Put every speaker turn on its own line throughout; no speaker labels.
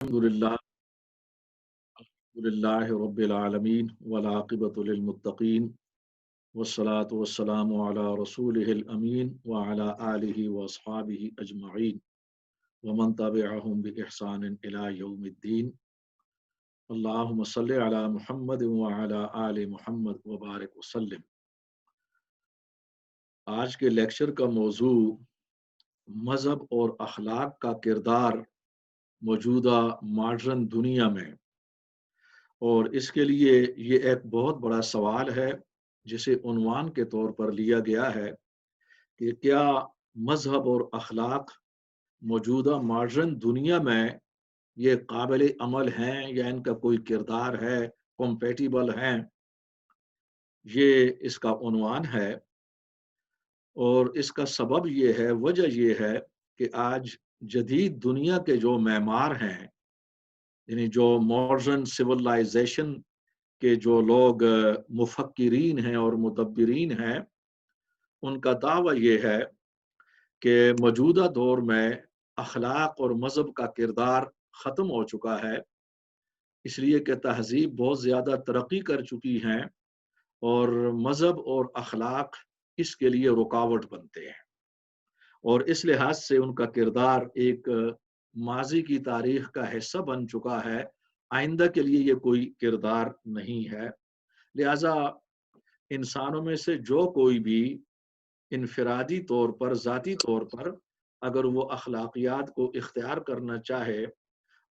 الحمدللہ رب العالمین والعاقبۃ للمتقین والصلاة والسلام علی رسولہ الامین وعلی آلہ واصحابہ اجمعین ومن تبعہم بإحسان الی یوم الدین۔ اللہم صلی علی محمد وعلی آل محمد وبارک وسلم۔ آج کے لیکچر کا موضوع مذہب اور اخلاق کا کردار موجودہ ماڈرن دنیا میں، اور اس کے لیے یہ ایک بہت بڑا سوال ہے جسے عنوان کے طور پر لیا گیا ہے کہ کیا مذہب اور اخلاق موجودہ ماڈرن دنیا میں یہ قابل عمل ہیں یا ان کا کوئی کردار ہے، کمپیٹیبل ہیں۔ یہ اس کا عنوان ہے، اور اس کا سبب یہ ہے، وجہ یہ ہے کہ آج جدید دنیا کے جو معمار ہیں، یعنی جو ماڈرن سویلائزیشن کے جو لوگ مفکرین ہیں اور مدبرین ہیں، ان کا دعویٰ یہ ہے کہ موجودہ دور میں اخلاق اور مذہب کا کردار ختم ہو چکا ہے، اس لیے کہ تہذیب بہت زیادہ ترقی کر چکی ہیں اور مذہب اور اخلاق اس کے لیے رکاوٹ بنتے ہیں، اور اس لحاظ سے ان کا کردار ایک ماضی کی تاریخ کا حصہ بن چکا ہے، آئندہ کے لیے یہ کوئی کردار نہیں ہے۔ لہذا انسانوں میں سے جو کوئی بھی انفرادی طور پر، ذاتی طور پر اگر وہ اخلاقیات کو اختیار کرنا چاہے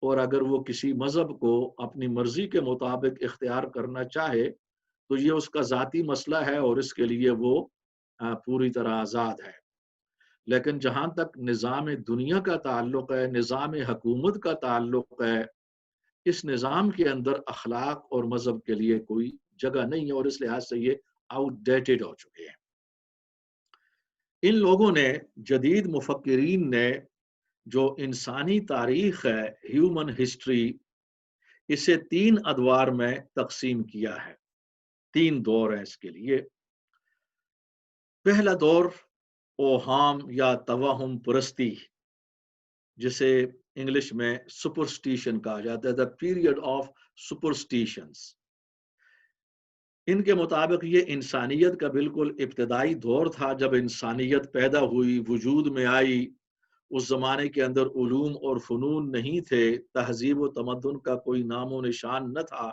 اور اگر وہ کسی مذہب کو اپنی مرضی کے مطابق اختیار کرنا چاہے تو یہ اس کا ذاتی مسئلہ ہے اور اس کے لیے وہ پوری طرح آزاد ہے۔ لیکن جہاں تک نظام دنیا کا تعلق ہے، نظام حکومت کا تعلق ہے، اس نظام کے اندر اخلاق اور مذہب کے لیے کوئی جگہ نہیں ہے، اور اس لحاظ سے یہ آؤٹ ڈیٹڈ ہو چکے ہیں۔ ان لوگوں نے، جدید مفکرین نے، جو انسانی تاریخ ہے، ہیومن ہسٹری، اسے 3 ادوار میں تقسیم کیا ہے۔ 3 دور ہیں اس کے لیے۔ پہلا دور اوہام یا توہم پرستی، جسے انگلش میں سپرسٹیشن کہا جاتا ہے، دا پیریڈ آف سپرسٹیشنز۔ ان کے مطابق یہ انسانیت کا بالکل ابتدائی دور تھا، جب انسانیت پیدا ہوئی، وجود میں آئی۔ اس زمانے کے اندر علوم اور فنون نہیں تھے، تہذیب و تمدن کا کوئی نام و نشان نہ تھا،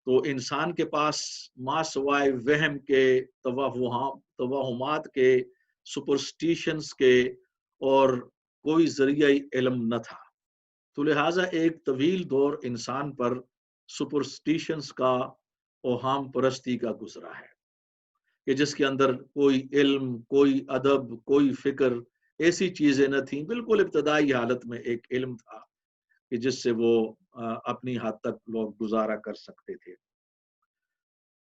تو انسان کے پاس ما سوائے وہم کے، توہمات کے، سپرسٹیشنز کے اور کوئی ذریعہ علم نہ تھا۔ تو لہٰذا ایک طویل دور انسان پر سپرسٹیشنز کا، اوہام پرستی کا گزرا ہے، کہ جس کے اندر کوئی علم، کوئی ادب، کوئی فکر، ایسی چیزیں نہ تھیں۔ بالکل ابتدائی حالت میں ایک علم تھا کہ جس سے وہ اپنی حد تک لوگ گزارا کر سکتے تھے۔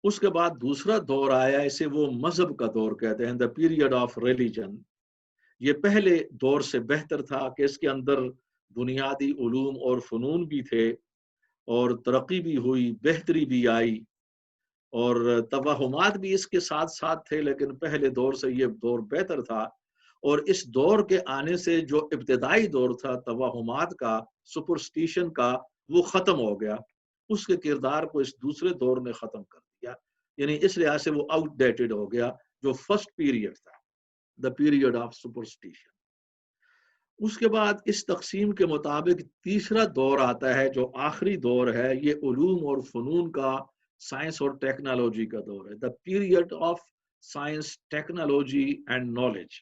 اس کے بعد دوسرا دور آیا، اسے وہ مذہب کا دور کہتے ہیں، دا پیریڈ آف ریلیجن۔ یہ پہلے دور سے بہتر تھا کہ اس کے اندر بنیادی علوم اور فنون بھی تھے اور ترقی بھی ہوئی، بہتری بھی آئی اور توہمات بھی اس کے ساتھ ساتھ تھے، لیکن پہلے دور سے یہ دور بہتر تھا۔ اور اس دور کے آنے سے جو ابتدائی دور تھا توہمات کا، سپرسٹیشن کا، وہ ختم ہو گیا۔ اس کے کردار کو اس دوسرے دور نے ختم کر دیا، یعنی اس لحاظ سے وہ آؤٹ ڈیٹڈ ہو گیا جو فرسٹ پیریڈ تھا، دا پیریڈ آف سپرسٹیشن۔ اس کے بعد اس تقسیم کے مطابق تیسرا دور آتا ہے جو آخری دور ہے، یہ علوم اور فنون کا، سائنس اور ٹیکنالوجی کا دور ہے، the period of science, technology and knowledge.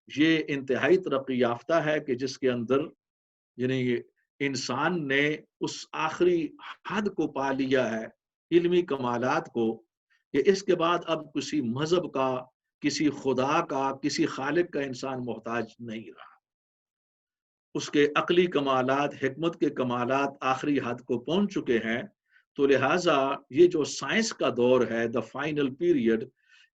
یہ انتہائی ترقی یافتہ ہے کہ جس کے اندر یعنی انسان نے اس آخری حد کو پا لیا ہے، علمی کمالات کو، کہ اس کے بعد اب کسی مذہب کا، کسی خدا کا، کسی خالق کا انسان محتاج نہیں رہا۔ اس کے عقلی کمالات، حکمت کے کمالات آخری حد کو پہنچ چکے ہیں۔ تو لہٰذا یہ جو سائنس کا دور ہے، دا فائنل پیریڈ،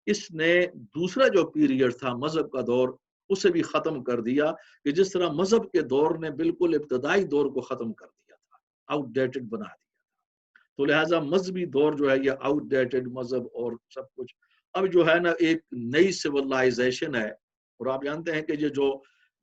اس نے دوسرا جو پیریڈ تھا مذہب کا دور، اسے بھی ختم کر دیا، کہ جس طرح مذہب کے دور نے بالکل ابتدائی دور کو ختم کر دیا تھا، آؤٹ ڈیٹڈ بنا دیا تھا۔ تو لہٰذا مذہبی دور جو ہے یہ آؤٹ ڈیٹڈ، مذہب اور سب کچھ اب جو ہے نا ایک نئی سویلائزیشن ہے۔ اور آپ جانتے ہیں کہ یہ جو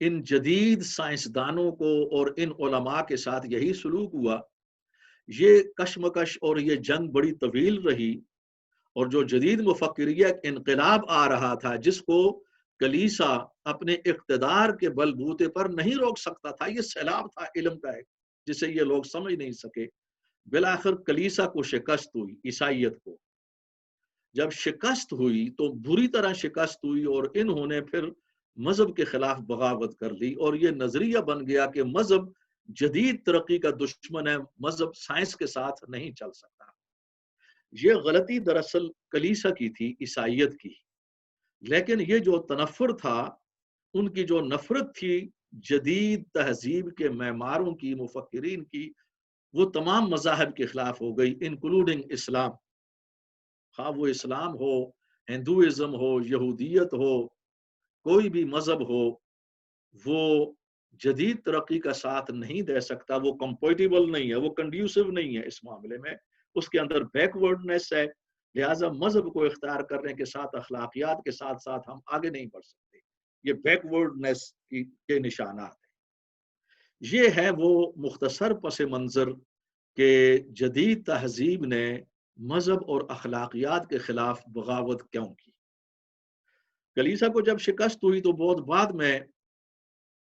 ان جدید سائنسدانوں کو اور ان علماء کے ساتھ یہی سلوک ہوا. یہ کشمکش اور یہ جنگ بڑی طویل رہی، اور جو جدید مفکریت انقلاب آ رہا تھا جس کو کلیسا اپنے اقتدار کے بلبوتے پر نہیں روک سکتا تھا، یہ سیلاب تھا علم کا ایک جسے یہ لوگ سمجھ نہیں سکے. بالآخر کلیسا کو شکست ہوئی، عیسائیت کو جب شکست ہوئی تو بری طرح شکست ہوئی، اور انہوں نے پھر مذہب کے خلاف بغاوت کر لی، اور یہ نظریہ بن گیا کہ مذہب جدید ترقی کا دشمن ہے، مذہب سائنس کے ساتھ نہیں چل سکتا. یہ غلطی دراصل کلیسا کی تھی، عیسائیت کی. لیکن یہ جو تنفر تھا، ان کی جو نفرت تھی جدید تہذیب کے معماروں کی، مفکرین کی، وہ تمام مذاہب کے خلاف ہو گئی، انکلوڈنگ اسلام. خواہ وہ اسلام ہو، ہندوازم ہو، یہودیت ہو، کوئی بھی مذہب ہو، وہ جدید ترقی کا ساتھ نہیں دے سکتا، وہ کمپیٹیبل نہیں ہے، وہ کنڈیوسو نہیں ہے اس معاملے میں، اس کے اندر بیکورڈنیس ہے. لہٰذا مذہب کو اختیار کرنے کے ساتھ اخلاقیات کے ساتھ ساتھ ہم آگے نہیں بڑھ سکتے. یہ بیکورڈنیس کے نشانات ہیں. یہ ہے وہ مختصر پس منظر کہ جدید تہذیب نے مذہب اور اخلاقیات کے خلاف بغاوت کیوں کی. کلیسا کو جب شکست ہوئی تو بہت بعد میں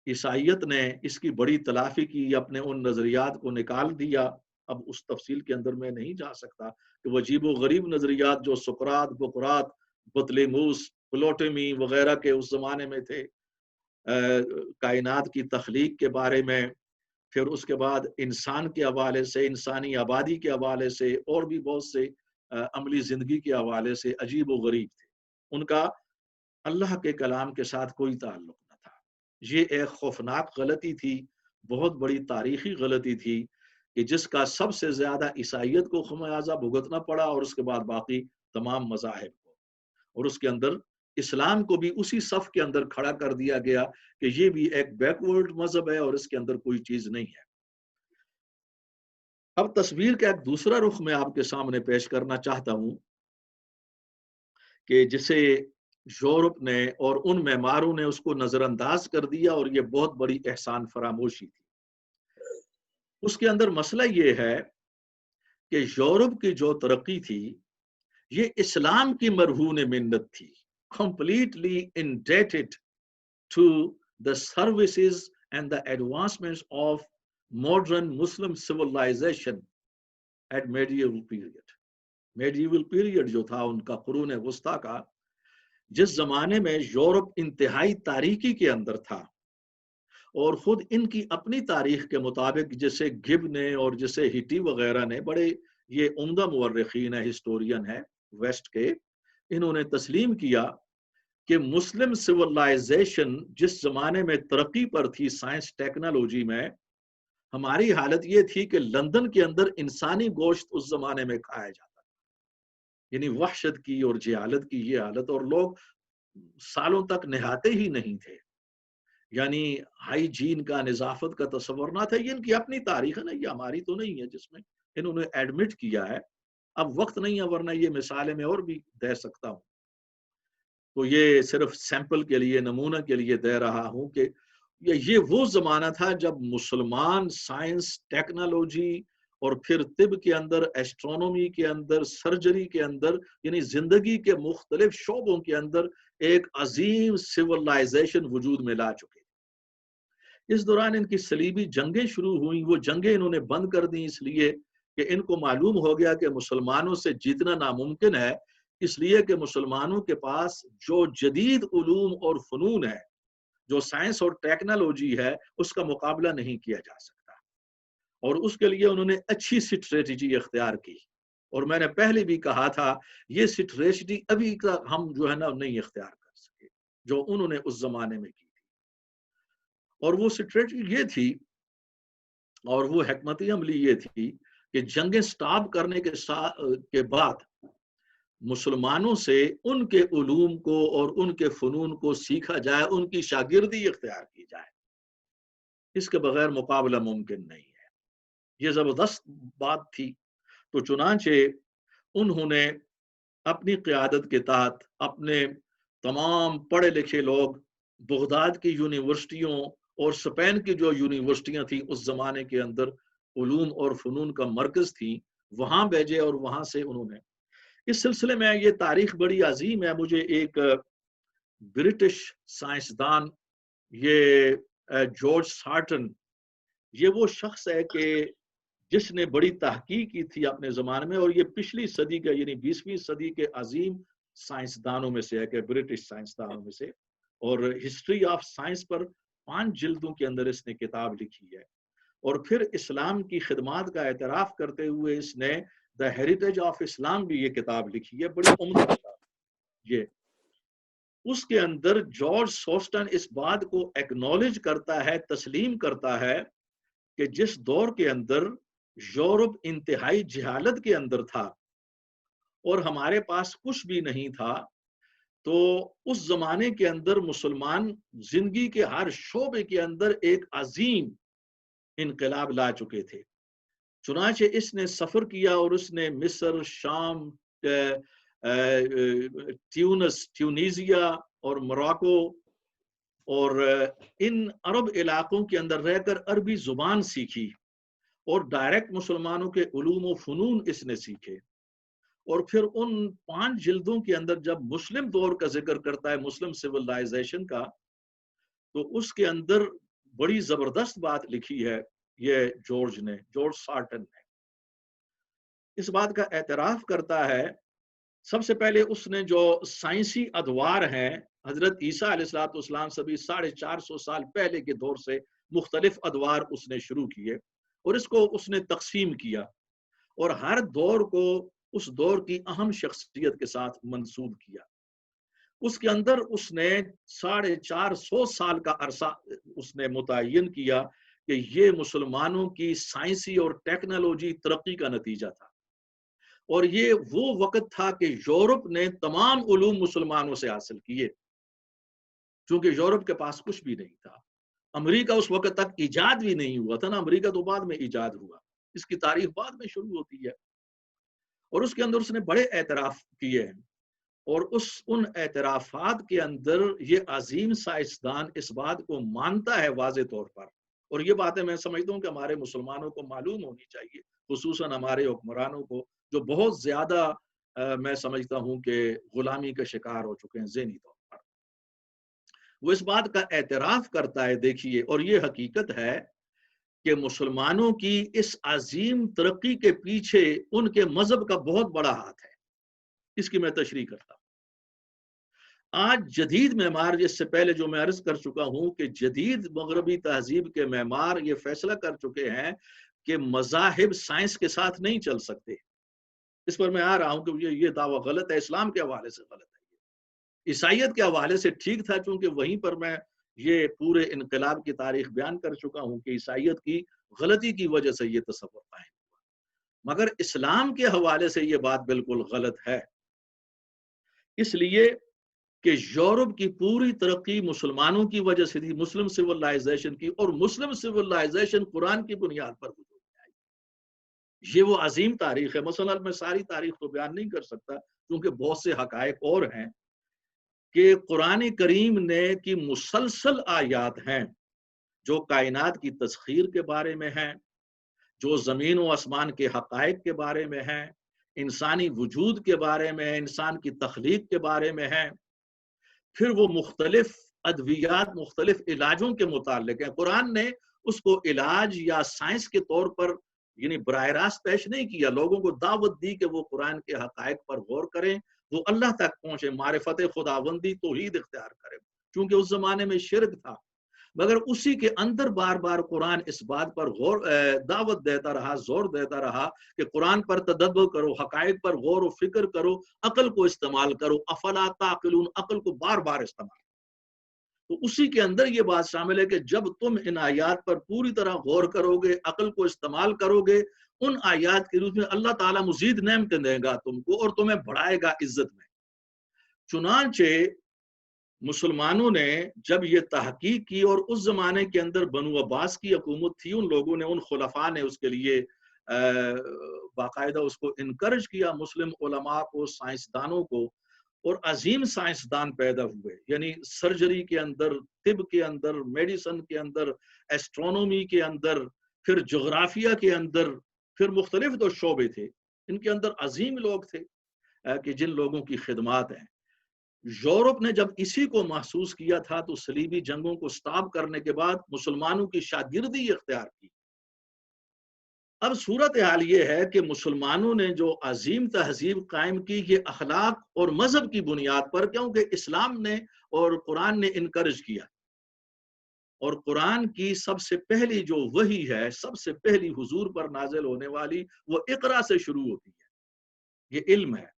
عیسائیت نے اس کی بڑی تلافی کی، اپنے ان نظریات کو نکال دیا. اب اس تفصیل کے اندر میں نہیں جا سکتا کہ وہ عجیب و غریب نظریات جو سقراط، بقراط، بطلیموس، پلوٹمی وغیرہ کے اس زمانے میں تھے، کائنات کی تخلیق کے بارے میں، پھر اس کے بعد انسان کے حوالے سے، انسانی آبادی کے حوالے سے، اور بھی بہت سے عملی زندگی کے حوالے سے عجیب و غریب تھے. ان کا اللہ کے کلام کے ساتھ کوئی تعلق نہ تھا. یہ ایک خوفناک غلطی تھی، بہت بڑی تاریخی غلطی تھی کہ جس کا سب سے زیادہ عیسائیت کو خمیازہ بھگتنا پڑا، اور اس کے بعد باقی تمام مذاہب کو، اور اس کے اندر اسلام کو بھی اسی صف کے اندر کھڑا کر دیا گیا کہ یہ بھی ایک بیکورڈ مذہب ہے اور اس کے اندر کوئی چیز نہیں ہے. اب تصویر کا ایک دوسرا رخ میں آپ کے سامنے پیش کرنا چاہتا ہوں کہ جسے یورپ نے اور ان معماروں نے اس کو نظر انداز کر دیا، اور یہ بہت بڑی احسان فراموشی تھی. اس کے اندر مسئلہ یہ ہے کہ یورپ کی جو ترقی تھی یہ اسلام کی مرہون منت تھی، completely indebted to the services and the advancements of modern Muslim civilization at medieval period. medieval period جو تھا ان کا قرون وسطیٰ کا، جس زمانے میں یورپ انتہائی تاریکی کے اندر تھا، اور خود ان کی اپنی تاریخ کے مطابق جسے گب نے اور جسے ہٹی وغیرہ نے، بڑے یہ عمدہ مورخین ہیں، ہسٹورین ہیں ویسٹ کے، انہوں نے تسلیم کیا کہ مسلم سیولائزیشن جس زمانے میں ترقی پر تھی سائنس ٹیکنالوجی میں، ہماری حالت یہ تھی کہ لندن کے اندر انسانی گوشت اس زمانے میں کھایا جاتا تھا، یعنی وحشت کی اور جہالت کی یہ حالت، اور لوگ سالوں تک نہاتے ہی نہیں تھے، یعنی ہائیجین کا، نظافت کا تصور نہ تھا. یہ ان کی اپنی تاریخ ہے نا، یہ ہماری تو نہیں ہے، جس میں انہوں نے ایڈمٹ کیا ہے. اب وقت نہیں ہے ورنہ یہ مثالیں میں اور بھی دے سکتا ہوں، تو یہ صرف سیمپل کے لیے، نمونہ کے لیے دے رہا ہوں کہ یہ وہ زمانہ تھا جب مسلمان سائنس، ٹیکنالوجی، اور پھر طب کے اندر، ایسٹرونومی کے اندر، سرجری کے اندر، یعنی زندگی کے مختلف شعبوں کے اندر ایک عظیم سیولائزیشن وجود میں لا چکے. اس دوران ان کی صلیبی جنگیں شروع ہوئیں. وہ جنگیں انہوں نے بند کر دیں اس لیے کہ ان کو معلوم ہو گیا کہ مسلمانوں سے جیتنا ناممکن ہے، اس لیے کہ مسلمانوں کے پاس جو جدید علوم اور فنون ہے، جو سائنس اور ٹیکنالوجی ہے، اس کا مقابلہ نہیں کیا جا سکتا. اور اس کے لیے انہوں نے اچھی اسٹریٹجی اختیار کی، اور میں نے پہلے بھی کہا تھا یہ اسٹریٹجی ابھی تک ہم جو ہے نا نہیں اختیار کر سکے جو انہوں نے اس زمانے میں کی تھی. اور وہ اسٹریٹجی یہ تھی، اور وہ حکمت عملی یہ تھی کہ جنگیں سٹاپ کرنے کے بعد مسلمانوں سے ان کے علوم کو اور ان کے فنون کو سیکھا جائے، ان کی شاگردی اختیار کی جائے. اس کے بغیر مقابلہ ممکن نہیں ہے. یہ زبردست بات تھی. تو چنانچہ انہوں نے اپنی قیادت کے تحت اپنے تمام پڑھے لکھے لوگ بغداد کی یونیورسٹیوں اور اسپین کی جو یونیورسٹیاں تھیں اس زمانے کے اندر علوم اور فنون کا مرکز تھیں، وہاں بھیجے اور وہاں سے انہوں نے اس سلسلے میں یہ تاریخ بڑی عظیم ہے. مجھے ایک برٹش سائنسدان یہ جارج سارٹن، یہ وہ شخص ہے کہ جس نے بڑی تحقیق کی تھی اپنے زمانے میں، اور یہ پچھلی صدی کا یعنی 20ویں صدی کے عظیم سائنسدانوں میں سے ہے کہ برٹش سائنسدانوں میں سے، اور ہسٹری آف سائنس پر 5 جلدوں کے اندر اس نے کتاب لکھی ہے. اور پھر اسلام کی خدمات کا اعتراف کرتے ہوئے اس نے دا ہیریٹیج آف اسلام بھی یہ کتاب لکھی ہے، بڑی عمدہ کتاب. یہ اس کے اندر جارج سوسٹن اس بات کو ایکنالج کرتا ہے، تسلیم کرتا ہے کہ جس دور کے اندر یورپ انتہائی جہالت کے اندر تھا اور ہمارے پاس کچھ بھی نہیں تھا، تو اس زمانے کے اندر مسلمان زندگی کے ہر شعبے کے اندر ایک عظیم انقلاب لا چکے تھے. چنانچہ اس نے سفر کیا اور اس نے مصر، شام، ٹیونیزیا اور موراکو اور ان عرب علاقوں کے اندر رہ کر عربی زبان سیکھی، اور ڈائریکٹ مسلمانوں کے علوم و فنون اس نے سیکھے. اور پھر ان 5 جلدوں کے اندر جب مسلم دور کا ذکر کرتا ہے، مسلم سیولائزیشن کا، تو اس کے اندر بڑی زبردست بات لکھی ہے یہ جارج سارٹن نے. اس بات کا اعتراف کرتا ہے، سب سے پہلے اس نے جو سائنسی ادوار ہیں، حضرت عیسیٰ علیہ السلام سے بھی 450 سال پہلے کے دور سے مختلف ادوار اس نے شروع کیے، اور اس کو اس نے تقسیم کیا، اور ہر دور کو اس دور کی اہم شخصیت کے ساتھ منسوب کیا. اس کے اندر اس نے 450 سال کا عرصہ اس نے متعین کیا کہ یہ مسلمانوں کی سائنسی اور ٹیکنالوجی ترقی کا نتیجہ تھا. اور یہ وہ وقت تھا کہ یورپ نے تمام علوم مسلمانوں سے حاصل کیے، چونکہ یورپ کے پاس کچھ بھی نہیں تھا. امریکہ اس وقت تک ایجاد بھی نہیں ہوا تھا نا، امریکہ تو بعد میں ایجاد ہوا، اس کی تاریخ بعد میں شروع ہوتی ہے. اور اس کے اندر اس نے بڑے اعتراف کیے ہیں، اور ان اعترافات کے اندر یہ عظیم سائنسدان اس بات کو مانتا ہے واضح طور پر. اور یہ باتیں میں سمجھتا ہوں کہ ہمارے مسلمانوں کو معلوم ہونی چاہیے، خصوصاً ہمارے حکمرانوں کو جو بہت زیادہ میں سمجھتا ہوں کہ غلامی کا شکار ہو چکے ہیں ذہنی طور پر. وہ اس بات کا اعتراف کرتا ہے، دیکھیے، اور یہ حقیقت ہے کہ مسلمانوں کی اس عظیم ترقی کے پیچھے ان کے مذہب کا بہت بڑا ہاتھ ہے. اس کی میں تشریح کرتا ہوں. آج جدید معمار، جس سے پہلے جو میں عرض کر چکا ہوں کہ جدید مغربی تہذیب کے معمار یہ فیصلہ کر چکے ہیں کہ مذاہب سائنس کے ساتھ نہیں چل سکتے. اس پر میں آ رہا ہوں کہ یہ دعویٰ غلط ہے، اسلام کے حوالے سے غلط ہے، عیسائیت کے حوالے سے ٹھیک تھا، چونکہ وہیں پر میں یہ پورے انقلاب کی تاریخ بیان کر چکا ہوں کہ عیسائیت کی غلطی کی وجہ سے یہ تصور قائم ہوا. مگر اسلام کے حوالے سے یہ بات بالکل غلط ہے، اس لیے کہ یورپ کی پوری ترقی مسلمانوں کی وجہ سے تھی، مسلم سیولائزیشن کی، اور مسلم سیولائزیشن قرآن کی بنیاد پر وجود میں آئی. یہ وہ عظیم تاریخ ہے. مثلا میں ساری تاریخ تو بیان نہیں کر سکتا کیونکہ بہت سے حقائق اور ہیں کہ قرآن کریم نے کی مسلسل آیات ہیں جو کائنات کی تسخیر کے بارے میں ہیں، جو زمین و آسمان کے حقائق کے بارے میں ہیں، انسانی وجود کے بارے میں، انسان کی تخلیق کے بارے میں ہیں. پھر وہ مختلف ادویات، مختلف علاجوں کے متعلق ہیں. قرآن نے اس کو علاج یا سائنس کے طور پر یعنی براہ راست پیش نہیں کیا، لوگوں کو دعوت دی کہ وہ قرآن کے حقائق پر غور کریں، وہ اللہ تک پہنچے، معرفت خداوندی توحید اختیار کریں، چونکہ اس زمانے میں شرک تھا. مگر اسی کے اندر بار بار قرآن اس بات پر دعوت دیتا رہا، زور دیتا رہا کہ قرآن پر تدبر کرو، حقائق پر غور و فکر کرو، عقل کو استعمال کرو. افلا تعقلون، عقل کو بار بار استعمال. تو اسی کے اندر یہ بات شامل ہے کہ جب تم ان آیات پر پوری طرح غور کرو گے، عقل کو استعمال کرو گے، ان آیات کے روپ میں اللہ تعالیٰ مزید نعمتیں دے گا تم کو اور تمہیں بڑھائے گا عزت میں. چنانچہ مسلمانوں نے جب یہ تحقیق کی، اور اس زمانے کے اندر بنو عباس کی حکومت تھی، ان لوگوں نے، ان خلفاء نے اس کے لیے باقاعدہ اس کو انکرج کیا، مسلم علماء کو، سائنسدانوں کو. اور عظیم سائنسدان پیدا ہوئے، یعنی سرجری کے اندر، طب کے اندر، میڈیسن کے اندر، ایسٹرونومی کے اندر، پھر جغرافیہ کے اندر، پھر مختلف جو شعبے تھے ان کے اندر عظیم لوگ تھے کہ جن لوگوں کی خدمات ہیں۔ یورپ نے جب اسی کو محسوس کیا تھا تو صلیبی جنگوں کو سٹاپ کرنے کے بعد مسلمانوں کی شاگردی اختیار کی۔ اب صورتحال یہ ہے کہ مسلمانوں نے جو عظیم تہذیب قائم کی یہ اخلاق اور مذہب کی بنیاد پر، کیونکہ اسلام نے اور قرآن نے انکرج کیا، اور قرآن کی سب سے پہلی جو وحی ہے، سب سے پہلی حضور پر نازل ہونے والی، وہ اقرا سے شروع ہوتی ہے، یہ علم ہے۔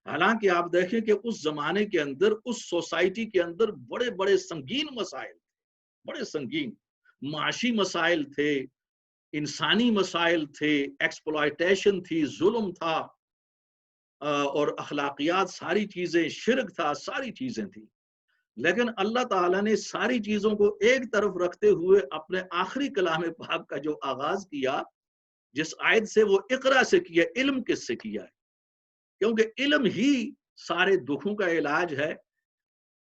حالانکہ آپ دیکھیں کہ اس زمانے کے اندر، اس سوسائٹی کے اندر بڑے بڑے سنگین مسائل تھے، بڑے سنگین معاشی مسائل تھے، انسانی مسائل تھے، ایکسپلائٹیشن تھی، ظلم تھا، اور اخلاقیات، ساری چیزیں، شرک تھا، ساری چیزیں تھیں۔ لیکن اللہ تعالیٰ نے ساری چیزوں کو ایک طرف رکھتے ہوئے اپنے آخری کلام پاک کا جو آغاز کیا، جس آیت سے، وہ اقرا سے کیا۔ علم کس سے کیا ہے؟ کیونکہ علم ہی سارے دکھوں کا علاج ہے۔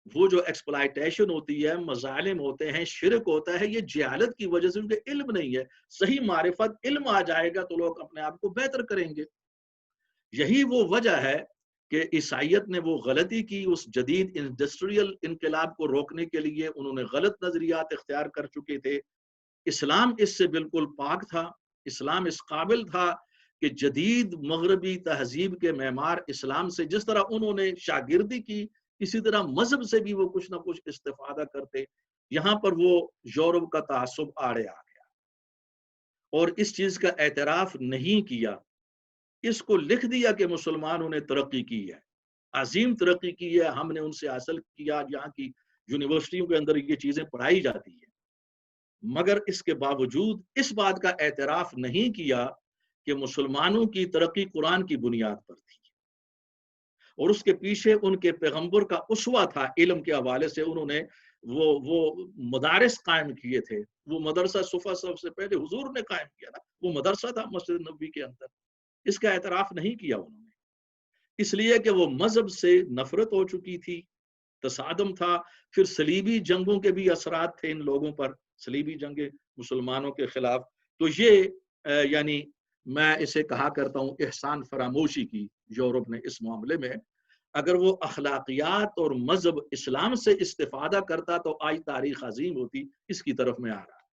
وہ جو ایکسپلائٹیشن ہوتی ہے، مظالم ہوتے ہیں، شرک ہوتا ہے، یہ جہالت کی وجہ سے، کیونکہ علم نہیں ہے۔ صحیح معرفت، علم آ جائے گا تو لوگ اپنے آپ کو بہتر کریں گے۔ یہی وہ وجہ ہے کہ عیسائیت نے وہ غلطی کی، اس جدید انڈسٹریل انقلاب کو روکنے کے لیے انہوں نے غلط نظریات اختیار کر چکے تھے۔ اسلام اس سے بالکل پاک تھا۔ اسلام اس قابل تھا کہ جدید مغربی تہذیب کے معمار اسلام سے جس طرح انہوں نے شاگردی کی، اسی طرح مذہب سے بھی وہ کچھ نہ کچھ استفادہ کرتے۔ یہاں پر وہ یورپ کا تعصب آڑے آ گیا اور اس چیز کا اعتراف نہیں کیا۔ اس کو لکھ دیا کہ مسلمانوں نے ترقی کی ہے، عظیم ترقی کی ہے، ہم نے ان سے حاصل کیا۔ یہاں کی یونیورسٹیوں کے اندر یہ چیزیں پڑھائی جاتی ہیں، مگر اس کے باوجود اس بات کا اعتراف نہیں کیا کہ مسلمانوں کی ترقی قرآن کی بنیاد پر تھی، اور اس کے پیچھے ان کے پیغمبر کا اسوہ تھا۔ علم کے حوالے سے انہوں نے وہ مدارس قائم کیے تھے۔ وہ مدرسہ صفا سب سے پہلے حضور نے قائم کیا نا، وہ مدرسہ تھا مسجد نبوی کے اندر۔ اس کا اعتراف نہیں کیا انہوں نے، اس لیے کہ وہ مذہب سے نفرت ہو چکی تھی، تصادم تھا۔ پھر صلیبی جنگوں کے بھی اثرات تھے ان لوگوں پر، صلیبی جنگیں مسلمانوں کے خلاف۔ تو یہ یعنی میں اسے کہا کرتا ہوں احسان فراموشی کی یورپ نے اس معاملے میں۔ اگر وہ اخلاقیات اور مذہب اسلام سے استفادہ کرتا تو آج تاریخ عظیم ہوتی۔ اس کی طرف میں آ رہا ہے،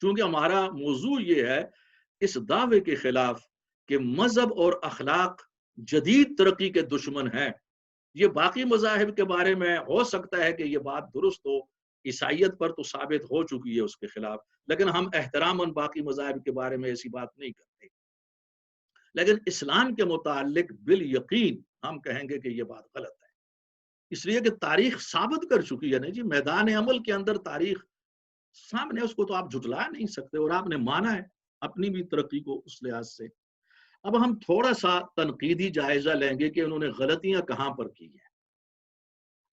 چونکہ ہمارا موضوع یہ ہے اس دعوے کے خلاف کہ مذہب اور اخلاق جدید ترقی کے دشمن ہیں۔ یہ باقی مذاہب کے بارے میں ہو سکتا ہے کہ یہ بات درست ہو، عیسائیت پر تو ثابت ہو چکی ہے اس کے خلاف، لیکن ہم احتراماً باقی مذاہب کے بارے میں ایسی بات نہیں کرتے۔ لیکن اسلام کے متعلق بالیقین ہم کہیں گے کہ یہ بات غلط ہے، اس لیے کہ تاریخ ثابت کر چکی ہے نا جی، میدان عمل کے اندر تاریخ سامنے، اس کو تو آپ جھٹلا نہیں سکتے، اور آپ نے مانا ہے اپنی بھی ترقی کو اس لحاظ سے۔ اب ہم تھوڑا سا تنقیدی جائزہ لیں گے کہ انہوں نے غلطیاں کہاں پر کی ہیں،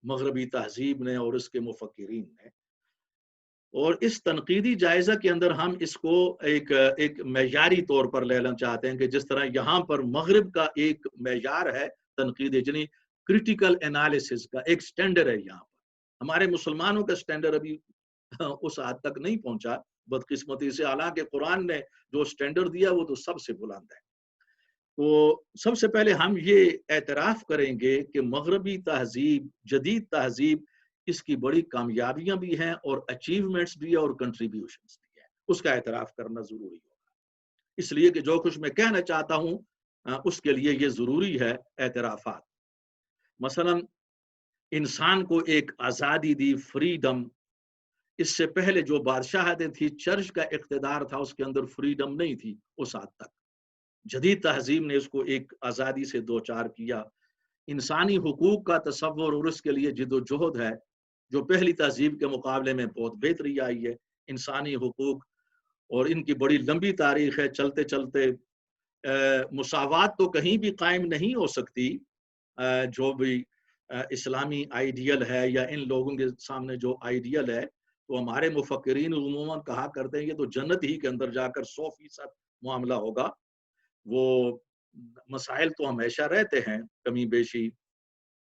مغربی تہذیب نے اور اس کے مفکرین نے۔ اور اس تنقیدی جائزہ کے اندر ہم اس کو ایک معیاری طور پر لینا چاہتے ہیں کہ جس طرح یہاں پر مغرب کا ایک معیار ہے تنقید، یعنی کریٹیکل انالیسس کا ایک سٹینڈرڈ ہے یہاں پر۔ ہمارے مسلمانوں کا سٹینڈرڈ ابھی اس حد تک نہیں پہنچا بدقسمتی سے، حالانکہ قرآن نے جو سٹینڈرڈ دیا وہ تو سب سے بلند ہے۔ تو سب سے پہلے ہم یہ اعتراف کریں گے کہ مغربی تہذیب، جدید تہذیب، اس کی بڑی کامیابیاں بھی ہیں اور اچیومنٹس بھی ہیں اور کنٹریبیوشنز بھی ہیں، اس کا اعتراف کرنا ضروری ہوگا۔ اس لیے کہ جو کچھ میں کہنا چاہتا ہوں اس کے لیے یہ ضروری ہے اعترافات۔ مثلا انسان کو ایک آزادی دی، فریڈم۔ اس سے پہلے جو بادشاہتیں تھی، چرچ کا اقتدار تھا، اس کے اندر فریڈم نہیں تھی اس حد تک۔ جدید تہذیب نے اس کو ایک آزادی سے دوچار کیا۔ انسانی حقوق کا تصور اور اس کے لیے جد و جہد ہے جو پہلی تہذیب کے مقابلے میں بہت بہتری آئی ہے۔ انسانی حقوق اور ان کی بڑی لمبی تاریخ ہے، چلتے چلتے مساوات تو کہیں بھی قائم نہیں ہو سکتی، جو بھی اسلامی آئیڈیل ہے یا ان لوگوں کے سامنے جو آئیڈیل ہے، تو ہمارے مفکرین عموماً کہا کرتے ہیں یہ تو جنت ہی کے اندر جا کر 100% معاملہ ہوگا۔ وہ مسائل تو ہمیشہ رہتے ہیں کمی بیشی،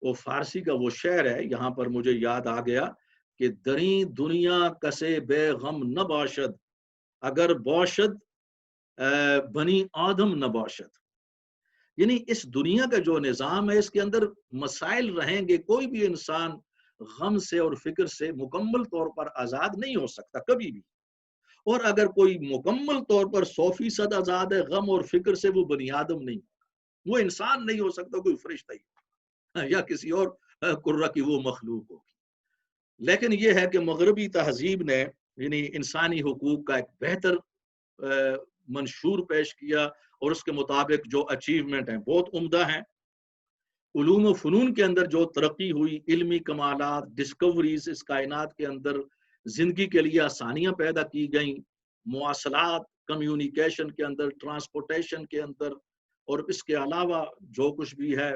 وہ فارسی کا وہ شعر ہے، یہاں پر مجھے یاد آ گیا کہ دری دنیا کسے بے غم نہ باشد اگر باشد بنی آدم نہ باشد. یعنی اس دنیا کا جو نظام ہے اس کے اندر مسائل رہیں گے، کوئی بھی انسان غم سے اور فکر سے مکمل طور پر آزاد نہیں ہو سکتا کبھی بھی. اور اگر کوئی مکمل طور پر 100% آزاد ہے غم اور فکر سے، وہ بنی آدم نہیں، وہ انسان نہیں ہو سکتا، کوئی فرشتہ ہی یا کسی اور قرہ کی وہ مخلوق ہوگی. لیکن یہ ہے کہ مغربی تہذیب نے یعنی انسانی حقوق کا ایک بہتر منشور پیش کیا، اور اس کے مطابق جو اچیومنٹ ہیں بہت عمدہ ہیں. علوم و فنون کے اندر جو ترقی ہوئی، علمی کمالات، ڈسکوریز اس کائنات کے اندر، زندگی کے لیے آسانیاں پیدا کی گئیں، مواصلات، کمیونیکیشن کے اندر، ٹرانسپورٹیشن کے اندر، اور اس کے علاوہ جو کچھ بھی ہے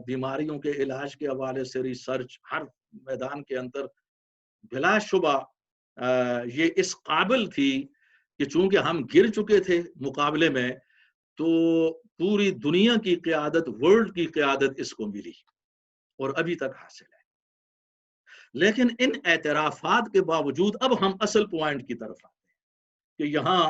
بیماریوں کے علاج کے حوالے سے ریسرچ ہر میدان کے اندر، بلا شبہ یہ اس قابل تھی کہ چونکہ ہم گر چکے تھے مقابلے میں، تو پوری دنیا کی قیادت، ورلڈ کی قیادت اس کو ملی اور ابھی تک حاصل ہے. لیکن ان اعترافات کے باوجود اب ہم اصل پوائنٹ کی طرف آتے ہیں کہ یہاں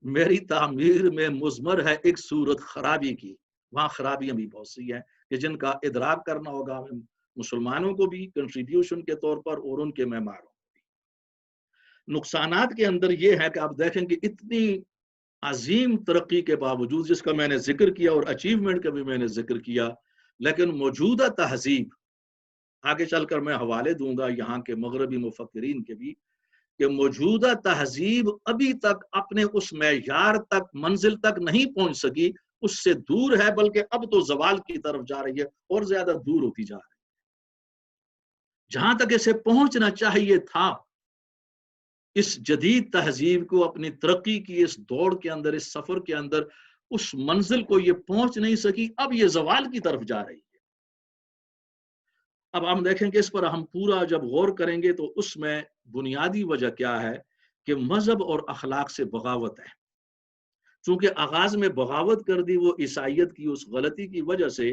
میری تعمیر میں مضمر ہے ایک صورت خرابی کی. وہاں خرابیاں بھی بہت سی ہیں کہ جن کا ادراک کرنا ہوگا مسلمانوں کو بھی کنٹریبیوشن کے طور پر اور ان کے معماروں کو بھی. نقصانات کے اندر یہ ہے کہ آپ دیکھیں کہ اتنی عظیم ترقی کے باوجود، جس کا میں نے ذکر کیا اور اچیومنٹ کا بھی میں نے ذکر کیا، لیکن موجودہ تہذیب، آگے چل کر میں حوالے دوں گا یہاں کے مغربی مفکرین کے بھی، کہ موجودہ تہذیب ابھی تک اپنے اس معیار تک، منزل تک نہیں پہنچ سکی، اس سے دور ہے، بلکہ اب تو زوال کی طرف جا رہی ہے اور زیادہ دور ہوتی جا رہی ہے. جہاں تک اسے پہنچنا چاہیے تھا، اس جدید تہذیب کو اپنی ترقی کی اس دوڑ کے اندر، اس سفر کے اندر، اس منزل کو یہ پہنچ نہیں سکی، اب یہ زوال کی طرف جا رہی ہے. اب ہم دیکھیں کہ اس پر ہم پورا جب غور کریں گے تو اس میں بنیادی وجہ کیا ہے کہ مذہب اور اخلاق سے بغاوت ہے. چونکہ آغاز میں بغاوت کر دی وہ عیسائیت کی اس غلطی کی وجہ سے،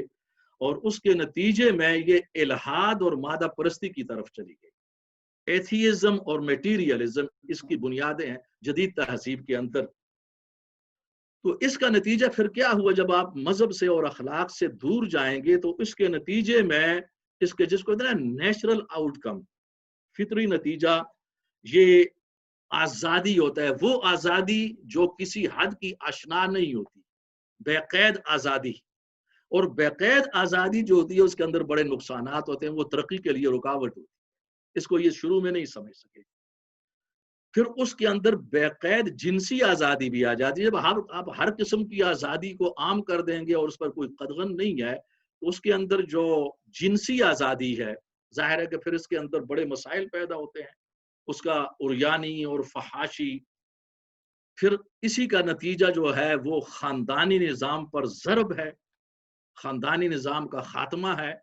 اور اس کے نتیجے میں یہ الحاد اور مادہ پرستی کی طرف چلی گئی. ایتھیزم اور میٹیریلزم اس کی بنیادیں ہیں جدید تہذیب کے اندر. تو اس کا نتیجہ پھر کیا ہوا؟ جب آپ مذہب سے اور اخلاق سے دور جائیں گے تو اس کے نتیجے میں اس کے جس کو کہتے ہیں نیچرل آؤٹ کم، فطری نتیجہ، یہ آزادی ہوتا ہے. وہ آزادی جو کسی حد کی آشنا نہیں ہوتی، بے قید آزادی. اور بے قید آزادی جو ہوتی ہے اس کے اندر بڑے نقصانات ہوتے ہیں، وہ ترقی کے لیے رکاوٹ ہوتی ہے. اس کو یہ شروع میں نہیں سمجھ سکے. پھر اس کے اندر بے قید جنسی آزادی بھی آ جاتی ہے. جب آپ ہر قسم کی آزادی کو عام کر دیں گے اور اس پر کوئی قدغن نہیں ہے، تو اس کے اندر جو جنسی آزادی ہے، ظاہر ہے کہ پھر اس کے اندر بڑے مسائل پیدا ہوتے ہیں، اس کا عریانی اور فحاشی. پھر اسی کا نتیجہ جو ہے وہ خاندانی نظام پر ضرب ہے، خاندانی نظام کا خاتمہ ہے،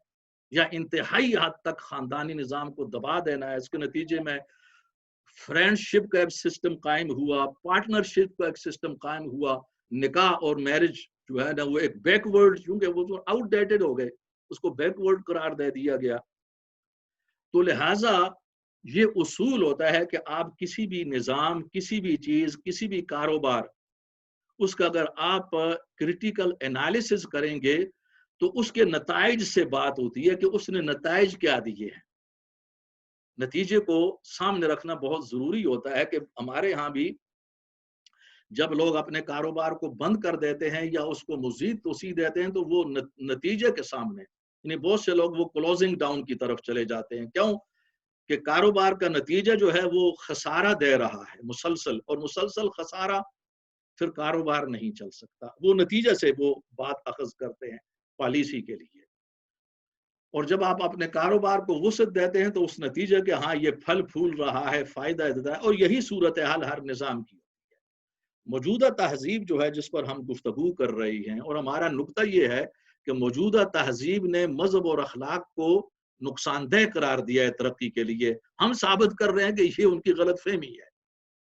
یا انتہائی حد تک خاندانی نظام کو دبا دینا ہے. اس کے نتیجے میں فرینڈ شپ کا ایک سسٹم قائم ہوا، پارٹنرشپ کا ایک سسٹم قائم ہوا، نکاح اور میرج جو ہے نا وہ ایک بیک ورڈ، کیونکہ وہ آؤٹ ڈیٹڈ ہو گئے، اس کو بیک ورڈ قرار دے دیا گیا. تو لہٰذا یہ اصول ہوتا ہے کہ آپ کسی بھی نظام، کسی بھی چیز، کسی بھی کاروبار، اس کا اگر آپ کریٹیکل انالیسس کریں گے تو اس کے نتائج سے بات ہوتی ہے کہ اس نے نتائج کیا دیے ہیں. نتیجے کو سامنے رکھنا بہت ضروری ہوتا ہے کہ ہمارے ہاں بھی جب لوگ اپنے کاروبار کو بند کر دیتے ہیں یا اس کو مزید توسیع دیتے ہیں تو وہ نتیجے کے سامنے، یعنی بہت سے لوگ وہ کلوزنگ ڈاؤن کی طرف چلے جاتے ہیں. کیوں؟ کہ کاروبار کا نتیجہ جو ہے وہ خسارہ دے رہا ہے مسلسل، اور مسلسل خسارہ پھر کاروبار نہیں چل سکتا. وہ نتیجے سے وہ بات اخذ کرتے ہیں پالیسی کے لیے. اور جب آپ اپنے کاروبار کو وسعت دیتے ہیں تو اس نتیجے کہ ہاں یہ پھل پھول رہا ہے، فائدہ دیتا ہے، اور یہی صورتحال ہر نظام کی ہوتی ہے. موجودہ تہذیب جو ہے جس پر ہم گفتگو کر رہی ہیں، اور ہمارا نقطہ یہ ہے کہ موجودہ تہذیب نے مذہب اور اخلاق کو نقصان دہ قرار دیا ہے ترقی کے لیے. ہم ثابت کر رہے ہیں کہ یہ ان کی غلط فہمی ہے.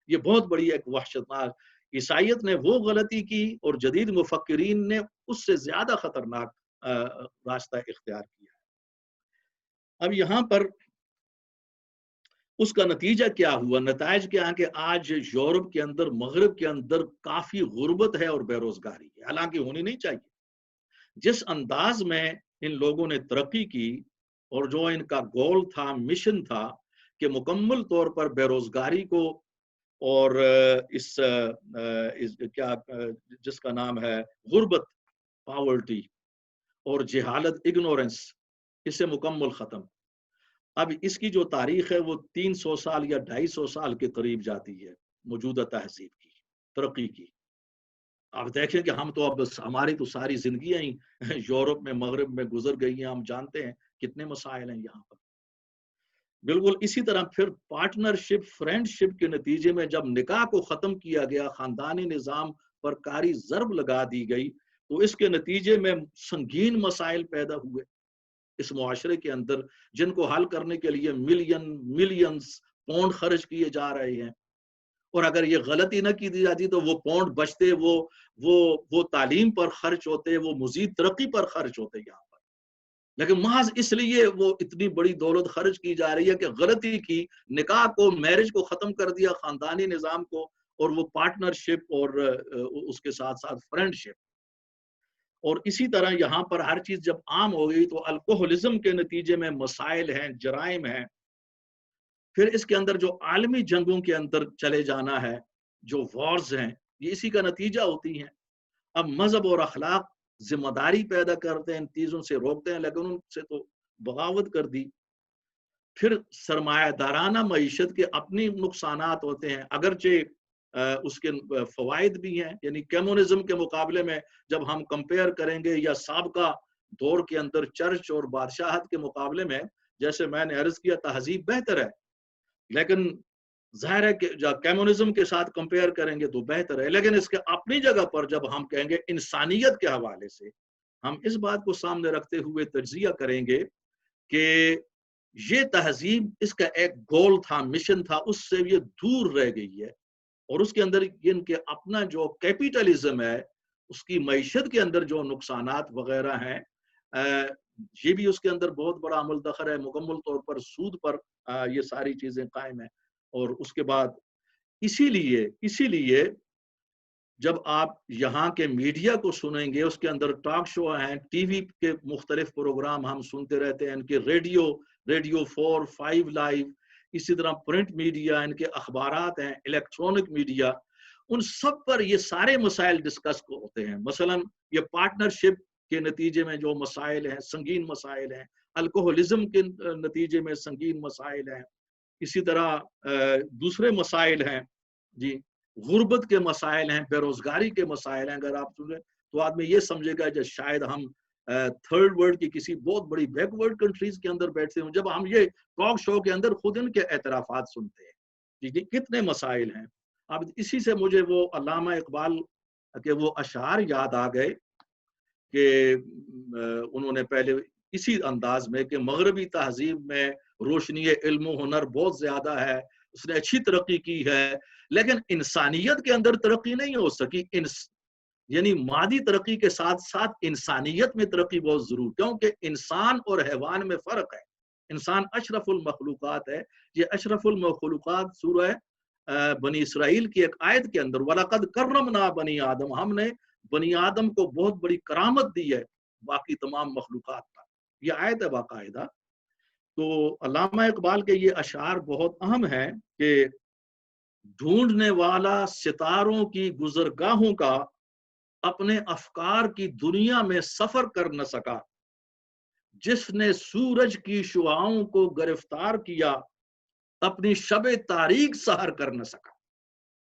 یہ بہت بڑی ایک وحشتناک، عیسائیت نے وہ غلطی کی اور جدید مفکرین نے اس سے زیادہ خطرناک راستہ اختیار کیا. اب یہاں پر اس کا نتیجہ کیا ہوا؟ نتائج کیا ہے کہ آج یورپ کے اندر، مغرب کے اندر کافی غربت ہے اور بے روزگاری ہے، حالانکہ ہونی نہیں چاہیے۔ جس انداز میں ان لوگوں نے ترقی کی اور جو ان کا گول تھا، مشن تھا کہ مکمل طور پر بے روزگاری کو اور کیا جس کا نام ہے غربت، پاورٹی اور جہالت، اگنورنس، اسے مکمل ختم۔ اب اس کی جو تاریخ ہے وہ 300 سال یا 250 سال کے قریب جاتی ہے موجودہ تہذیب کی ترقی کی۔ آپ دیکھیں کہ ہم تو اب ہماری تو ساری زندگیاں ہی یورپ میں، مغرب میں گزر گئی ہیں، ہم جانتے ہیں کتنے مسائل ہیں یہاں پر۔ بالکل اسی طرح پھر پارٹنرشپ، فرینڈشپ کے نتیجے میں جب نکاح کو ختم کیا گیا، خاندانی نظام پر کاری ضرب لگا دی گئی، تو اس کے نتیجے میں سنگین مسائل پیدا ہوئے اس معاشرے کے اندر، جن کو حل کرنے کے لیے ملینز پاؤنڈ خرچ کیے جا رہے ہیں، اور اگر یہ غلطی نہ کی جاتی تو وہ پاؤنڈ بچتے، وہ تعلیم پر خرچ ہوتے، وہ مزید ترقی پر خرچ ہوتے یہاں پر۔ لیکن محض اس لیے وہ اتنی بڑی دولت خرچ کی جا رہی ہے کہ غلطی کی، نکاح کو، میرج کو ختم کر دیا، خاندانی نظام کو، اور وہ پارٹنرشپ اور اس کے ساتھ ساتھ فرینڈشپ۔ اور اسی طرح یہاں پر ہر چیز جب عام ہو گئی تو الکوہلزم کے نتیجے میں مسائل ہیں، جرائم ہیں۔ پھر اس کے اندر جو عالمی جنگوں کے اندر چلے جانا ہے، جو وارز ہیں، یہ اسی کا نتیجہ ہوتی ہیں۔ اب مذہب اور اخلاق ذمہ داری پیدا کرتے ہیں، ان چیزوں سے روکتے ہیں، لیکن ان سے تو بغاوت کر دی۔ پھر سرمایہ دارانہ معیشت کے اپنی نقصانات ہوتے ہیں، اگرچہ اس کے فوائد بھی ہیں، یعنی کمیونزم کے مقابلے میں جب ہم کمپیئر کریں گے، یا سابقہ دور کے اندر چرچ اور بادشاہت کے مقابلے میں، جیسے میں نے عرض کیا، تہذیب بہتر ہے، لیکن ظاہر ہے کہ جب کمیونزم کے ساتھ کمپیئر کریں گے تو بہتر ہے۔ لیکن اس کے اپنی جگہ پر جب ہم کہیں گے انسانیت کے حوالے سے، ہم اس بات کو سامنے رکھتے ہوئے تجزیہ کریں گے کہ یہ تہذیب، اس کا ایک گول تھا، مشن تھا، اس سے یہ دور رہ گئی ہے، اور اس کے اندر ان کے اپنا جو کیپیٹلزم ہے، اس کی معیشت کے اندر جو نقصانات وغیرہ ہیں، یہ بھی اس کے اندر بہت بڑا عمل دخل ہے، مکمل طور پر سود پر یہ ساری چیزیں قائم ہیں۔ اور اس کے بعد اسی لیے جب آپ یہاں کے میڈیا کو سنیں گے، اس کے اندر ٹاک شو ہیں، ٹی وی کے مختلف پروگرام ہم سنتے رہتے ہیں، ان کے ریڈیو 4، 5 لائیو، اسی طرح پرنٹ میڈیا، ان کے اخبارات ہیں، الیکٹرونک میڈیا، ان سب پر یہ سارے مسائل ڈسکس ہوتے ہیں۔ مثلا یہ پارٹنرشپ کے نتیجے میں جو مسائل ہیں، سنگین مسائل ہیں، الکوہلزم کے نتیجے میں سنگین مسائل ہیں، اسی طرح دوسرے مسائل ہیں، جی، غربت کے مسائل ہیں، بے روزگاری کے مسائل ہیں۔ اگر آپ سنیں تو آدمی یہ سمجھے گا کہ شاید ہم تھرڈ ورلڈ کی کسی بہت بڑی بیک ورڈ کنٹریز کے اندر بیٹھتے ہوں، جب ہم یہ ٹاک شو کے اندر خود ان کے اعترافات سنتے ہیں کہ کتنے مسائل ہیں۔ اب اسی سے مجھے وہ علامہ اقبال کے وہ اشعار یاد آ گئے کہ انہوں نے پہلے اسی انداز میں کہ مغربی تہذیب میں روشنی علم و ہنر بہت زیادہ ہے، اس نے اچھی ترقی کی ہے، لیکن انسانیت کے اندر ترقی نہیں ہو سکی۔ یعنی مادی ترقی کے ساتھ ساتھ انسانیت میں ترقی بہت ضرور، کیونکہ انسان اور حیوان میں فرق ہے۔ انسان اشرف المخلوقات ہے۔ یہ اشرف المخلوقات سورہ بنی اسرائیل کی ایک آیت کے اندر، وَلَقَدْ كَرَّمْنَا بَنِي آدم، ہم نے بنی آدم کو بہت بڑی کرامت دی ہے باقی تمام مخلوقات کا، یہ آیت ہے باقاعدہ۔ تو علامہ اقبال کے یہ اشعار بہت اہم ہیں کہ ڈھونڈنے والا ستاروں کی گزرگاہوں کا اپنے افکار کی دنیا میں سفر کر نہ سکا، جس نے سورج کی شعاؤں کو گرفتار کیا اپنی شب تاریک سحر کر نہ سکا۔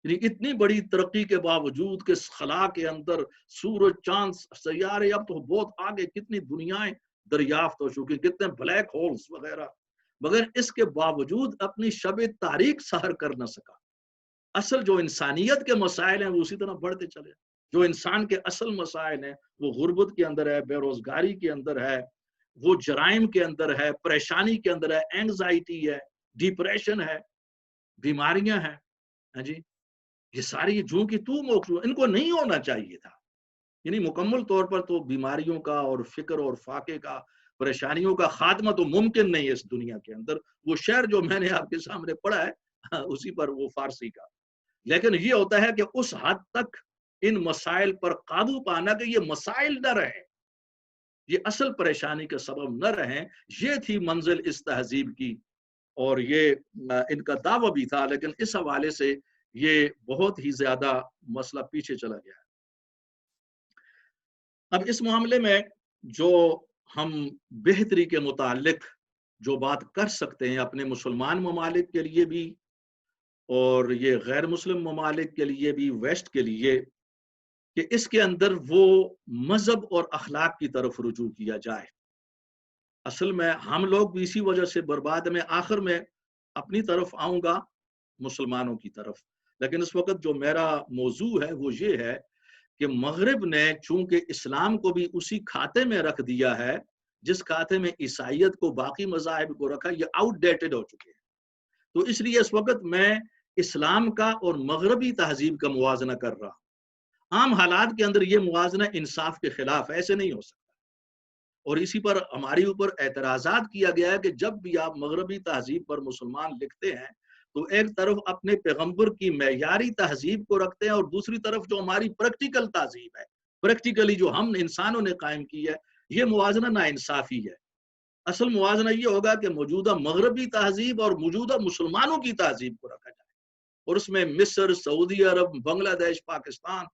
یعنی اتنی بڑی ترقی کے باوجود کہ خلا کے اندر سورج، چاند، سیارے، اب تو بہت آگے کتنی دنیایں دریافت ہو چکی، کتنے بلیک ہولز وغیرہ، مگر اس کے باوجود اپنی شب تاریک سحر کر نہ سکا۔ اصل جو انسانیت کے مسائل ہیں وہ اسی طرح بڑھتے چلے، جو انسان کے اصل مسائل ہیں وہ غربت کے اندر ہے، بے روزگاری کے اندر ہے، وہ جرائم کے اندر ہے، پریشانی کے اندر ہے، اینگزائٹی ہے، ڈپریشن ہے، بیماریاں ہیں، ہاں جی، یہ ساری جو کہ تو موضوع ان کو نہیں ہونا چاہیے تھا۔ یعنی مکمل طور پر تو بیماریوں کا اور فکر اور فاقے کا پریشانیوں کا خاتمہ تو ممکن نہیں ہے اس دنیا کے اندر. وہ شعر جو میں نے آپ کے سامنے پڑھا ہے اسی پر وہ فارسی کا. لیکن یہ ہوتا ہے کہ اس حد تک ان مسائل پر قابو پانا کہ یہ مسائل نہ رہیں, یہ اصل پریشانی کا سبب نہ رہیں. یہ تھی منزل اس تہذیب کی, اور یہ ان کا دعویٰ بھی تھا, لیکن اس حوالے سے یہ بہت ہی زیادہ مسئلہ پیچھے چلا گیا. اب اس معاملے میں جو ہم بہتری کے متعلق جو بات کر سکتے ہیں اپنے مسلمان ممالک کے لیے بھی اور یہ غیر مسلم ممالک کے لیے بھی, ویسٹ کے لیے, کہ اس کے اندر وہ مذہب اور اخلاق کی طرف رجوع کیا جائے. اصل میں ہم لوگ بھی اسی وجہ سے برباد. میں آخر میں اپنی طرف آؤں گا, مسلمانوں کی طرف, لیکن اس وقت جو میرا موضوع ہے وہ یہ ہے کہ مغرب نے چونکہ اسلام کو بھی اسی کھاتے میں رکھ دیا ہے جس کھاتے میں عیسائیت کو, باقی مذاہب کو رکھا, یہ آؤٹ ڈیٹڈ ہو چکے ہیں. تو اس لیے اس وقت میں اسلام کا اور مغربی تہذیب کا موازنہ کر رہا ہوں. عام حالات کے اندر یہ موازنہ انصاف کے خلاف, ایسے نہیں ہو سکتا. اور اسی پر ہماری اوپر اعتراضات کیا گیا ہے کہ جب بھی آپ مغربی تہذیب پر مسلمان لکھتے ہیں تو ایک طرف اپنے پیغمبر کی معیاری تہذیب کو رکھتے ہیں اور دوسری طرف جو ہماری پریکٹیکل تہذیب ہے, پریکٹیکلی جو ہم انسانوں نے قائم کی ہے, یہ موازنہ ناانصافی ہے. اصل موازنہ یہ ہوگا کہ موجودہ مغربی تہذیب اور موجودہ مسلمانوں کی تہذیب کو رکھا جائے, اور اس میں مصر, سعودی عرب, بنگلہ دیش, پاکستان,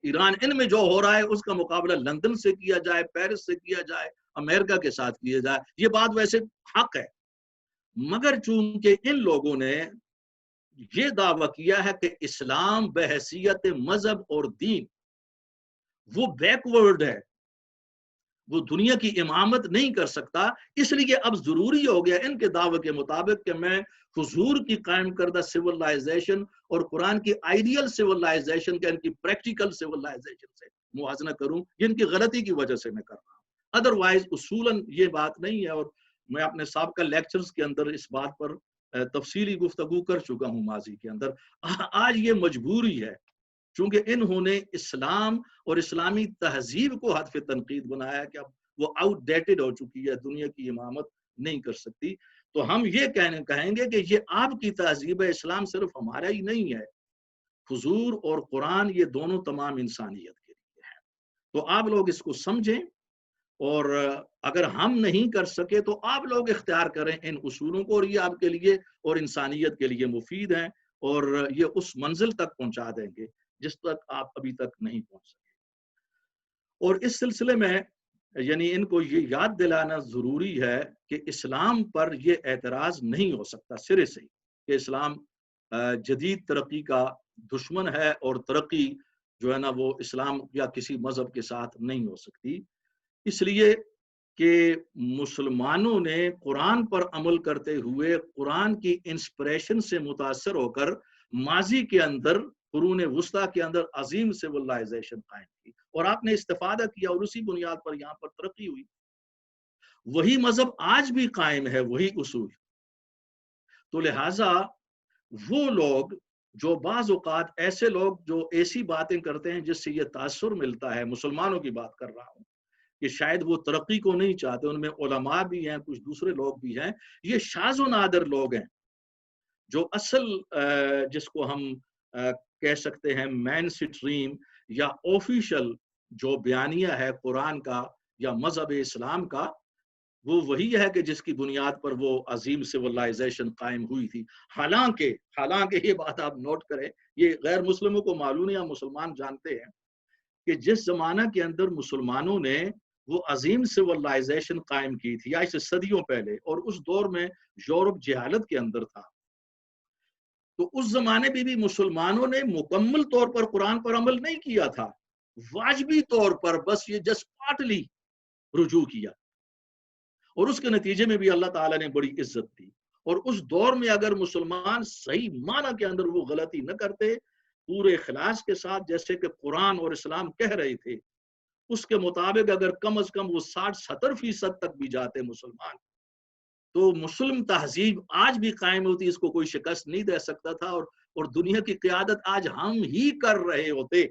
ایران, ان میں جو ہو رہا ہے اس کا مقابلہ لندن سے کیا جائے, پیرس سے کیا جائے, امریکہ کے ساتھ کیا جائے. یہ بات ویسے حق ہے, مگر چونکہ ان لوگوں نے یہ دعویٰ کیا ہے کہ اسلام بحیثیت مذہب اور دین وہ بیکورڈ ہے, وہ دنیا کی امامت نہیں کر سکتا, اس لیے اب ضروری ہو گیا ان کے دعوے کے مطابق کہ میں حضور کی قائم کردہ سیولائزیشن اور قرآن کی آئیڈیل سیولائزیشن کا ان کی پریکٹیکل سیولائزیشن سے موازنہ کروں. یہ ان کی غلطی کی وجہ سے میں کر رہا ہوں, ادروائز اصولاً یہ بات نہیں ہے. اور میں اپنے سابقہ لیکچرز کے اندر اس بات پر تفصیلی گفتگو کر چکا ہوں ماضی کے اندر. آج یہ مجبوری ہے چونکہ انہوں نے اسلام اور اسلامی تہذیب کو ہدف تنقید بنایا کہ اب وہ آؤٹ ڈیٹڈ ہو چکی ہے, دنیا کی امامت نہیں کر سکتی. تو ہم یہ کہیں گے کہ یہ آپ کی تہذیب ہے, اسلام صرف ہمارا ہی نہیں ہے, حضور اور قرآن یہ دونوں تمام انسانیت کے لیے ہیں. تو آپ لوگ اس کو سمجھیں, اور اگر ہم نہیں کر سکے تو آپ لوگ اختیار کریں ان اصولوں کو, اور یہ آپ کے لیے اور انسانیت کے لیے مفید ہیں, اور یہ اس منزل تک پہنچا دیں گے جس تک آپ ابھی تک نہیں پہنچ سکے. اور اس سلسلے میں یعنی ان کو یہ یاد دلانا ضروری ہے کہ اسلام پر یہ اعتراض نہیں ہو سکتا سرے سے کہ اسلام جدید ترقی کا دشمن ہے, اور ترقی جو ہے نا وہ اسلام یا کسی مذہب کے ساتھ نہیں ہو سکتی. اس لیے کہ مسلمانوں نے قرآن پر عمل کرتے ہوئے قرآن کی انسپریشن سے متاثر ہو کر ماضی کے اندر, قرون وسطیٰ کے اندر عظیم سیولائزیشن قائم کی, اور آپ نے استفادہ کیا, اور اسی بنیاد پر یہاں پر ترقی ہوئی. وہی مذہب آج بھی قائم ہے, وہی اصول. تو لہٰذا وہ لوگ جو بعض اوقات ایسے لوگ جو ایسی باتیں کرتے ہیں جس سے یہ تاثر ملتا ہے, مسلمانوں کی بات کر رہا ہوں, کہ شاید وہ ترقی کو نہیں چاہتے, ان میں علماء بھی ہیں, کچھ دوسرے لوگ بھی ہیں, یہ شاذ و نادر لوگ ہیں جو اصل جس کو ہم کہہ سکتے ہیں مین سٹریم یا آفیشل جو بیانیہ ہے قرآن کا یا مذہب اسلام کا, وہ وہی ہے کہ جس کی بنیاد پر وہ عظیم سیولائزیشن قائم ہوئی تھی. حالانکہ یہ بات آپ نوٹ کریں, یہ غیر مسلموں کو معلوم ہے یا مسلمان جانتے ہیں کہ جس زمانہ کے اندر مسلمانوں نے وہ عظیم سیولائزیشن قائم کی تھی آج سے صدیوں پہلے, اور اس دور میں یورپ جہالت کے اندر تھا, تو اس زمانے میں بھی مسلمانوں نے مکمل طور پر قرآن پر عمل نہیں کیا تھا, واجبی طور پر بس یہ جس پارٹلی رجوع کیا, اور اس کے نتیجے میں بھی اللہ تعالیٰ نے بڑی عزت دی. اور اس دور میں اگر مسلمان صحیح معنی کے اندر وہ غلطی نہ کرتے, پورے اخلاص کے ساتھ جیسے کہ قرآن اور اسلام کہہ رہے تھے, اس کے مطابق اگر کم از کم وہ 60-70% تک بھی جاتے مسلمان, تو مسلم تہذیب آج بھی قائم ہوتی, اس کو کوئی شکست نہیں دے سکتا تھا, اور دنیا کی قیادت آج ہم ہی کر رہے ہوتے.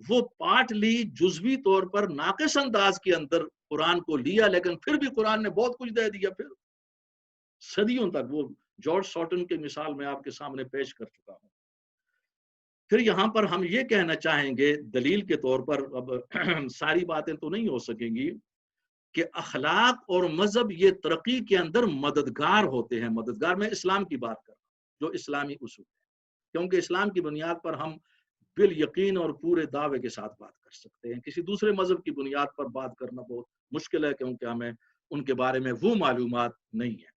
وہ پارٹلی جزوی طور پر ناقص انداز کے اندر قرآن کو لیا، لیکن پھر بھی قرآن نے بہت کچھ دے دیا، پھر صدیوں تک۔ وہ جارج ساٹن کی مثال میں آپ کے سامنے پیش کر چکا ہوں۔ پھر یہاں پر ہم یہ کہنا چاہیں گے دلیل کے طور پر، اب ساری باتیں تو نہیں ہو سکیں گی، کہ اخلاق اور مذہب یہ ترقی کے اندر مددگار ہوتے ہیں۔ مددگار، میں اسلام کی بات کر رہا ہوں، جو اسلامی اصول ہے، کیونکہ اسلام کی بنیاد پر ہم بالیقین اور پورے دعوے کے ساتھ بات کر سکتے ہیں۔ کسی دوسرے مذہب کی بنیاد پر بات کرنا بہت مشکل ہے، کیونکہ ہمیں ان کے بارے میں وہ معلومات نہیں ہے،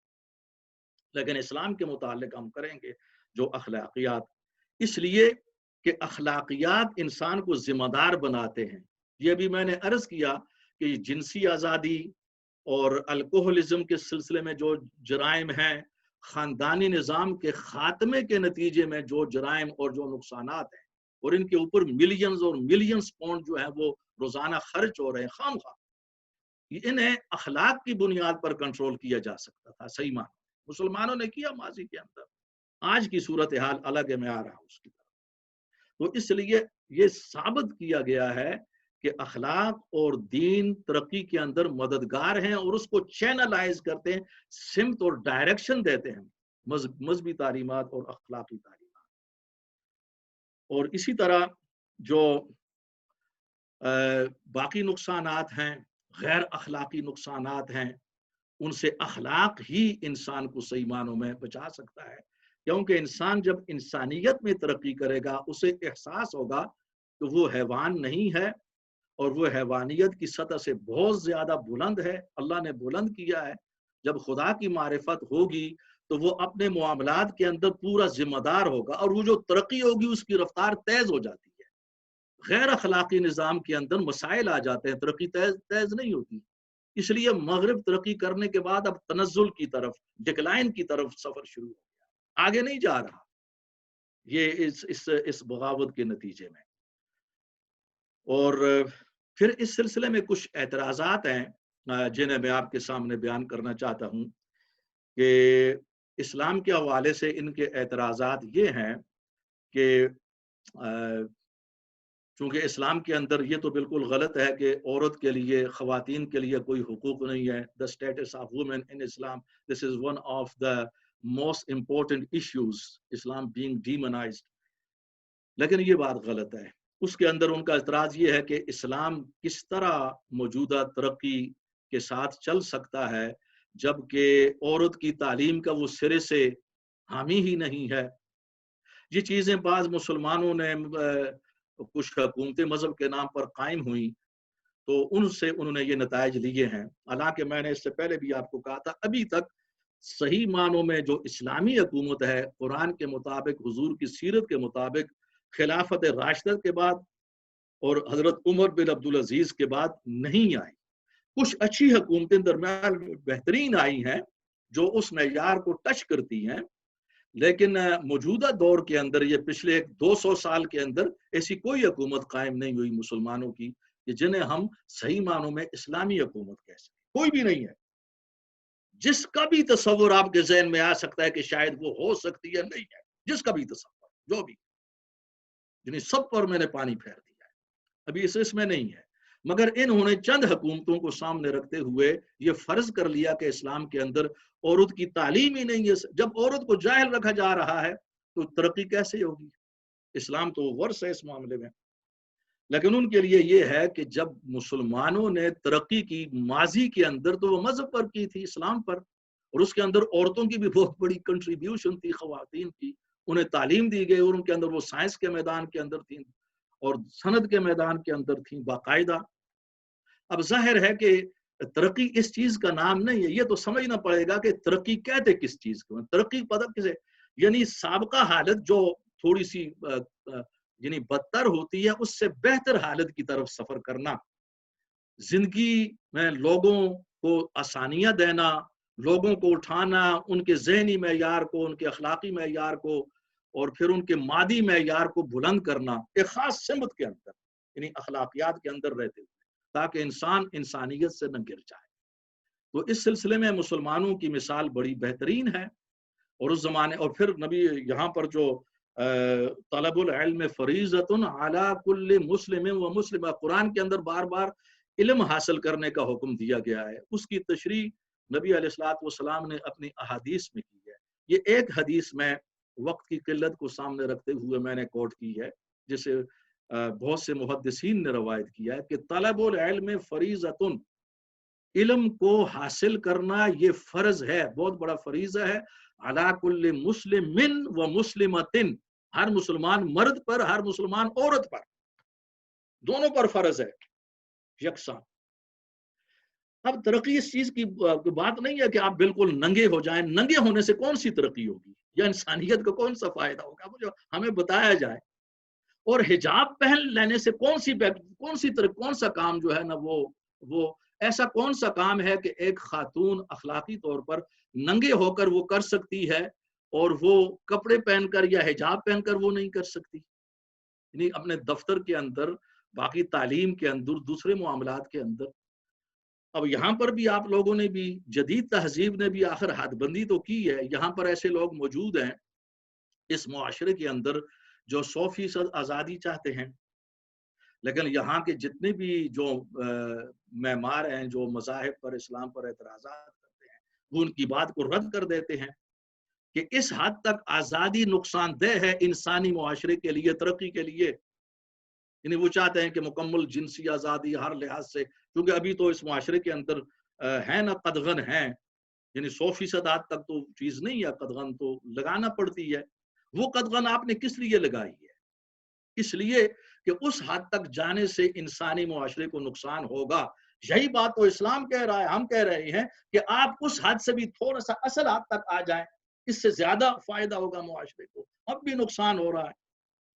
لیکن اسلام کے متعلق ہم کریں گے جو اخلاقیات، اس لیے کہ اخلاقیات انسان کو ذمہ دار بناتے ہیں۔ یہ بھی میں نے عرض کیا کہ جنسی آزادی اور الکوہلزم کے سلسلے میں جو جرائم ہیں، خاندانی نظام کے خاتمے کے نتیجے میں جو جرائم اور جو نقصانات ہیں، اور ان کے اوپر ملینز اور ملینز پاؤنڈ جو ہیں وہ روزانہ خرچ ہو رہے ہیں خام خواہ، انہیں اخلاق کی بنیاد پر کنٹرول کیا جا سکتا تھا۔ صحیح معنی مسلمانوں نے کیا ماضی کے اندر، آج کی صورتحال الگ ہے، میں آ رہا ہوں اس کی طرف۔ تو اس لیے یہ ثابت کیا گیا ہے کہ اخلاق اور دین ترقی کے اندر مددگار ہیں، اور اس کو چینلائز کرتے ہیں، سمت اور ڈائریکشن دیتے ہیں، مذہبی تعلیمات اور اخلاقی تعلیمات۔ اور اسی طرح جو باقی نقصانات ہیں، غیر اخلاقی نقصانات ہیں، ان سے اخلاق ہی انسان کو صحیح معنوں میں بچا سکتا ہے، کیونکہ انسان جب انسانیت میں ترقی کرے گا، اسے احساس ہوگا کہ وہ حیوان نہیں ہے، اور وہ حیوانیت کی سطح سے بہت زیادہ بلند ہے، اللہ نے بلند کیا ہے۔ جب خدا کی معرفت ہوگی تو وہ اپنے معاملات کے اندر پورا ذمہ دار ہوگا، اور وہ جو ترقی ہوگی اس کی رفتار تیز ہو جاتی ہے۔ غیر اخلاقی نظام کے اندر مسائل آ جاتے ہیں، ترقی تیز نہیں ہوتی۔ اس لیے مغرب ترقی کرنے کے بعد اب تنزل کی طرف، ڈکلائن کی طرف سفر شروع ہو گیا، آگے نہیں جا رہا، یہ اس بغاوت کے نتیجے میں۔ اور پھر اس سلسلے میں کچھ اعتراضات ہیں جنہیں میں آپ کے سامنے بیان کرنا چاہتا ہوں، کہ اسلام کے حوالے سے ان کے اعتراضات یہ ہیں کہ چونکہ اسلام کے اندر یہ تو بالکل غلط ہے کہ عورت کے لیے، خواتین کے لیے کوئی حقوق نہیں ہے۔ The status of women in Islam, this is one of the most important issues, Islam being demonized۔ لیکن یہ بات غلط ہے۔ اس کے اندر ان کا اعتراض یہ ہے کہ اسلام کس طرح موجودہ ترقی کے ساتھ چل سکتا ہے جبکہ عورت کی تعلیم کا وہ سرے سے حامی ہی نہیں ہے۔ یہ چیزیں بعض مسلمانوں نے کچھ حکومتیں مذہب کے نام پر قائم ہوئیں تو ان سے انہوں نے یہ نتائج لیے ہیں، حالانکہ میں نے اس سے پہلے بھی آپ کو کہا تھا ابھی تک صحیح معنوں میں جو اسلامی حکومت ہے قرآن کے مطابق، حضور کی سیرت کے مطابق، خلافت راشدہ کے بعد اور حضرت عمر بن عبدالعزیز کے بعد نہیں آئی۔ کچھ اچھی حکومتیں درمیان بہترین آئی ہیں جو اس معیار کو ٹچ کرتی ہیں، لیکن موجودہ دور کے اندر، یہ پچھلے 200 سال کے اندر ایسی کوئی حکومت قائم نہیں ہوئی مسلمانوں کی کہ جنہیں ہم صحیح معنوں میں اسلامی حکومت کہہ سکیں، کوئی بھی نہیں ہے۔ جس کا بھی تصور آپ کے ذہن میں آ سکتا ہے کہ شاید وہ ہو سکتی ہے، نہیں ہے، جس کا بھی تصور، جو بھی، یعنی سب پر میں نے پانی پھیر دیا ہے، ابھی اس میں نہیں ہے۔ مگر انہوں نے چند حکومتوں کو سامنے رکھتے ہوئے یہ فرض کر لیا کہ اسلام کے اندر عورت کی تعلیم ہی نہیں ہے۔ جب عورت کو جاہل رکھا جا رہا ہے تو ترقی کیسے ہوگی؟ اسلام تو ورث ہے اس معاملے میں۔ لیکن ان کے لیے یہ ہے کہ جب مسلمانوں نے ترقی کی ماضی کے اندر تو وہ مذہب پر کی تھی، اسلام پر، اور اس کے اندر عورتوں کی بھی بہت بڑی کنٹریبیوشن تھی، خواتین کی، انہیں تعلیم دی گئی، اور ان کے اندر وہ سائنس کے میدان کے اندر تھیں اور صنعت کے میدان کے اندر تھیں باقاعدہ۔ اب ظاہر ہے کہ ترقی اس چیز کا نام نہیں ہے، یہ تو سمجھنا پڑے گا کہ ترقی کہتے کس چیز کو، ترقی پتہ کسے، یعنی سابقہ حالت جو تھوڑی سی یعنی بدتر ہوتی ہے اس سے بہتر حالت کی طرف سفر کرنا، زندگی میں لوگوں کو آسانیاں دینا، لوگوں کو اٹھانا، ان کے ذہنی معیار کو، ان کے اخلاقی معیار کو، اور پھر ان کے مادی معیار کو بلند کرنا ایک خاص سمت کے اندر، یعنی اخلاقیات کے اندر رہتے ہوئے، تاکہ انسان انسانیت سے نہ گر جائے۔ تو اس سلسلے میں مسلمانوں کی مثال بڑی بہترین ہے، اور اس زمانے، اور پھر نبی یہاں پر جو طلب العلم فریضۃ علی کل مسلم و مسلمہ، قرآن کے اندر بار بار علم حاصل کرنے کا حکم دیا گیا ہے. اس کی تشریح نبی علیہ الصلوۃ والسلام نے اپنی احادیث میں کی ہے. یہ ایک حدیث میں وقت کی قلت کو سامنے رکھتے ہوئے میں نے کوٹ کی ہے، جسے بہت سے محدثین نے روایت کیا ہے کہ طلب العلم فریضۃ، علم کو حاصل کرنا یہ فرض ہے، بہت بڑا فریضہ ہے. علی کل مسلم و مسلمۃ، ہر مسلمان مرد پر، ہر مسلمان عورت پر، دونوں پر فرض ہے یکساں. اب ترقی اس چیز کی بات نہیں ہے کہ آپ بالکل ننگے ہو جائیں. ننگے ہونے سے کون سی ترقی ہوگی یا انسانیت کو کون سا فائدہ ہوگا؟ جو ہمیں بتایا جائے. اور حجاب پہن لینے سے کون سا کام جو ہے نا وہ ایسا کون سا کام ہے کہ ایک خاتون اخلاقی طور پر ننگے ہو کر وہ کر سکتی ہے اور وہ کپڑے پہن کر یا حجاب پہن کر وہ نہیں کر سکتی؟ یعنی اپنے دفتر کے اندر، باقی تعلیم کے اندر، دوسرے معاملات کے اندر. اب یہاں پر بھی آپ لوگوں نے بھی، جدید تہذیب نے بھی آخر حد بندی تو کی ہے. یہاں پر ایسے لوگ موجود ہیں اس معاشرے کے اندر جو 100% آزادی چاہتے ہیں، لیکن یہاں کے جتنے بھی جو معمار ہیں، جو مذاہب پر، اسلام پر اعتراضات کرتے ہیں، وہ ان کی بات کو رد کر دیتے ہیں کہ اس حد تک آزادی نقصان دہ ہے انسانی معاشرے کے لیے، ترقی کے لیے. یعنی وہ چاہتے ہیں کہ مکمل جنسی آزادی ہر لحاظ سے، کیونکہ ابھی تو اس معاشرے کے اندر ہے نا قدغن ہیں، یعنی 100% آج تک تو چیز نہیں ہے، قدغن تو لگانا پڑتی ہے. وہ قدغن آپ نے کس لیے لگائی ہے؟ اس لیے کہ اس حد تک جانے سے انسانی معاشرے کو نقصان ہوگا. یہی بات تو اسلام کہہ رہا ہے. ہم کہہ رہے ہیں کہ آپ اس حد سے بھی تھوڑا سا اصل حد تک آ جائیں، اس سے زیادہ فائدہ ہوگا معاشرے کو. اب بھی نقصان ہو رہا ہے،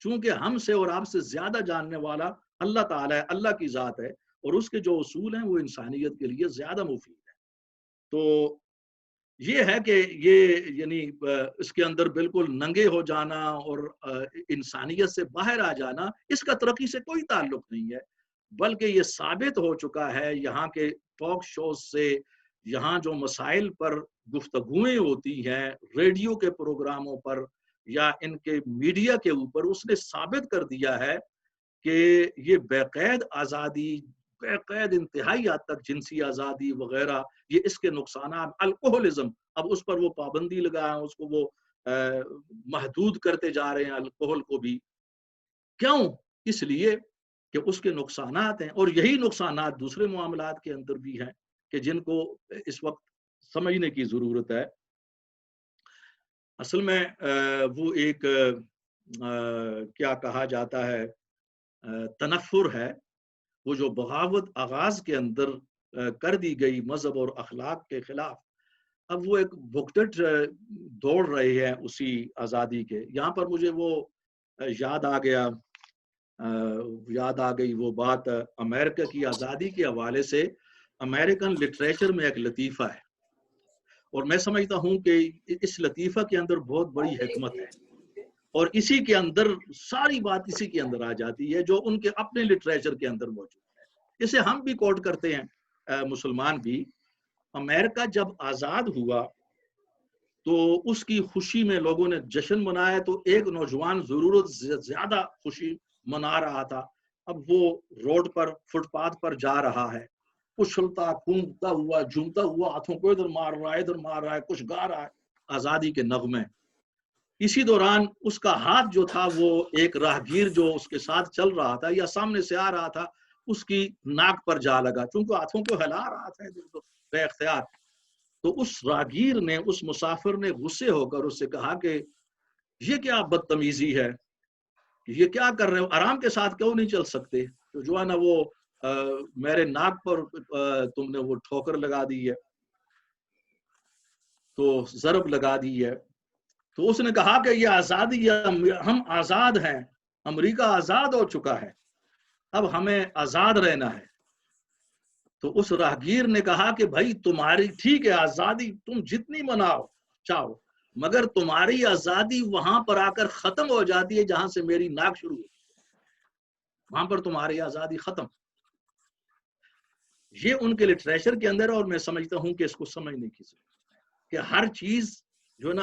چونکہ ہم سے اور آپ سے زیادہ جاننے والا اللہ تعالیٰ ہے، اللہ کی ذات ہے، اور اس کے جو اصول ہیں وہ انسانیت کے لیے زیادہ مفید ہے. تو یہ ہے کہ یہ یعنی اس کے اندر بالکل ننگے ہو جانا اور انسانیت سے باہر آ جانا، اس کا ترقی سے کوئی تعلق نہیں ہے. بلکہ یہ ثابت ہو چکا ہے یہاں کے ٹاک شوز سے، یہاں جو مسائل پر گفتگویں ہوتی ہیں ریڈیو کے پروگراموں پر یا ان کے میڈیا کے اوپر، اس نے ثابت کر دیا ہے کہ یہ بے قید آزادی، بے قید انتہائی حد تک جنسی آزادی وغیرہ، یہ اس کے نقصانات. الکوہلزم، اب اس پر وہ پابندی لگا ہے، اس کو وہ محدود کرتے جا رہے ہیں الکوہل کو بھی. کیوں؟ اس لیے کہ اس کے نقصانات ہیں، اور یہی نقصانات دوسرے معاملات کے اندر بھی ہیں کہ جن کو اس وقت سمجھنے کی ضرورت ہے. اصل میں وہ ایک کیا کہا جاتا ہے تنفر ہے، وہ جو بغاوت آغاز کے اندر کر دی گئی مذہب اور اخلاق کے خلاف. اب وہ ایک بھگدڑ دوڑ رہے ہیں اسی آزادی کے. یہاں پر مجھے وہ یاد آ گئی وہ بات امریکہ کی آزادی کے حوالے سے. امریکن لٹریچر میں ایک لطیفہ ہے، اور میں سمجھتا ہوں کہ اس لطیفہ کے اندر بہت بڑی حکمت ہے، اور اسی کے اندر ساری بات اسی کے اندر آ جاتی ہے جو ان کے اپنے لٹریچر کے اندر موجود ہے. اسے ہم بھی کوٹ کرتے ہیں مسلمان بھی. امریکہ جب آزاد ہوا تو اس کی خوشی میں لوگوں نے جشن منایا، تو ایک نوجوان ضرورت زیادہ خوشی منا رہا تھا. اب وہ روڈ پر، فٹ پاتھ پر جا رہا ہے، اچھلتا کودتا ہوا، جھومتا ہوا، ہاتھوں کو ادھر مار رہا ہے، ادھر مار رہا ہے، کچھ گا رہا ہے آزادی کے نغمے. اسی دوران اس کا ہاتھ جو تھا وہ ایک راہگیر جو اس کے ساتھ چل رہا تھا یا سامنے سے آ رہا تھا، اس کی ناک پر جا لگا، چونکہ ہاتھوں کو ہلا رہا تھا بے اختیار. تو اس راہگیر نے، اس مسافر نے غصے ہو کر اس سے کہا کہ یہ کیا بدتمیزی ہے، یہ کیا کر رہے ہو، آرام کے ساتھ کیوں نہیں چل سکتے؟ تو جو ہے نا وہ میرے ناک پر تم نے وہ ٹھوکر لگا دی ہے، تو ضرب لگا دی ہے. تو اس نے کہا کہ یہ آزادی، ہم آزاد ہیں، امریکہ آزاد ہو چکا ہے، اب ہمیں آزاد رہنا ہے. تو اس راہگیر نے کہا کہ بھائی تمہاری ٹھیک ہے آزادی، تم جتنی مناؤ چاہو، مگر تمہاری آزادی وہاں پر آ کر ختم ہو جاتی ہے جہاں سے میری ناک شروع ہوتی ہے، وہاں پر تمہاری آزادی ختم. یہ ان کے لٹریچر کے اندر، اور میں سمجھتا ہوں کہ اس کو سمجھنے کی ضرورت ہے کہ ہر چیز جو نا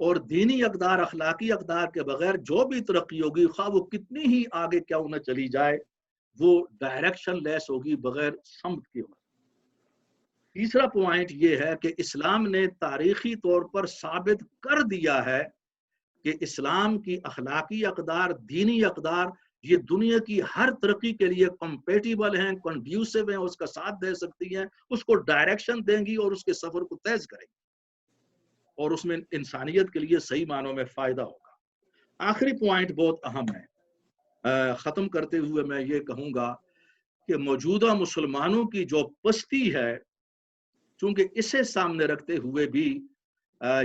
اور دینی اقدار اخلاقی اقدار کے بغیر جو بھی ترقی ہوگی خواہ وہ کتنی ہی آگے کیوں نہ چلی جائے وہ ڈائریکشن لیس ہوگی، بغیر سمت کے ہوگی۔ تیسرا پوائنٹ یہ ہے کہ اسلام نے تاریخی طور پر ثابت کر دیا ہے کہ اسلام کی اخلاقی اقدار، دینی اقدار، یہ دنیا کی ہر ترقی کے لیے کمپیٹیبل ہیں، کنڈیوسو ہیں، اس کا ساتھ دے سکتی ہیں، اس کو ڈائریکشن دیں گی اور اس کے سفر کو تیز کریں گی، اور اس میں انسانیت کے لیے صحیح معنوں میں فائدہ ہوگا۔ آخری پوائنٹ بہت اہم ہے، ختم کرتے ہوئے میں یہ کہوں گا کہ موجودہ مسلمانوں کی جو پستی ہے، چونکہ اسے سامنے رکھتے ہوئے بھی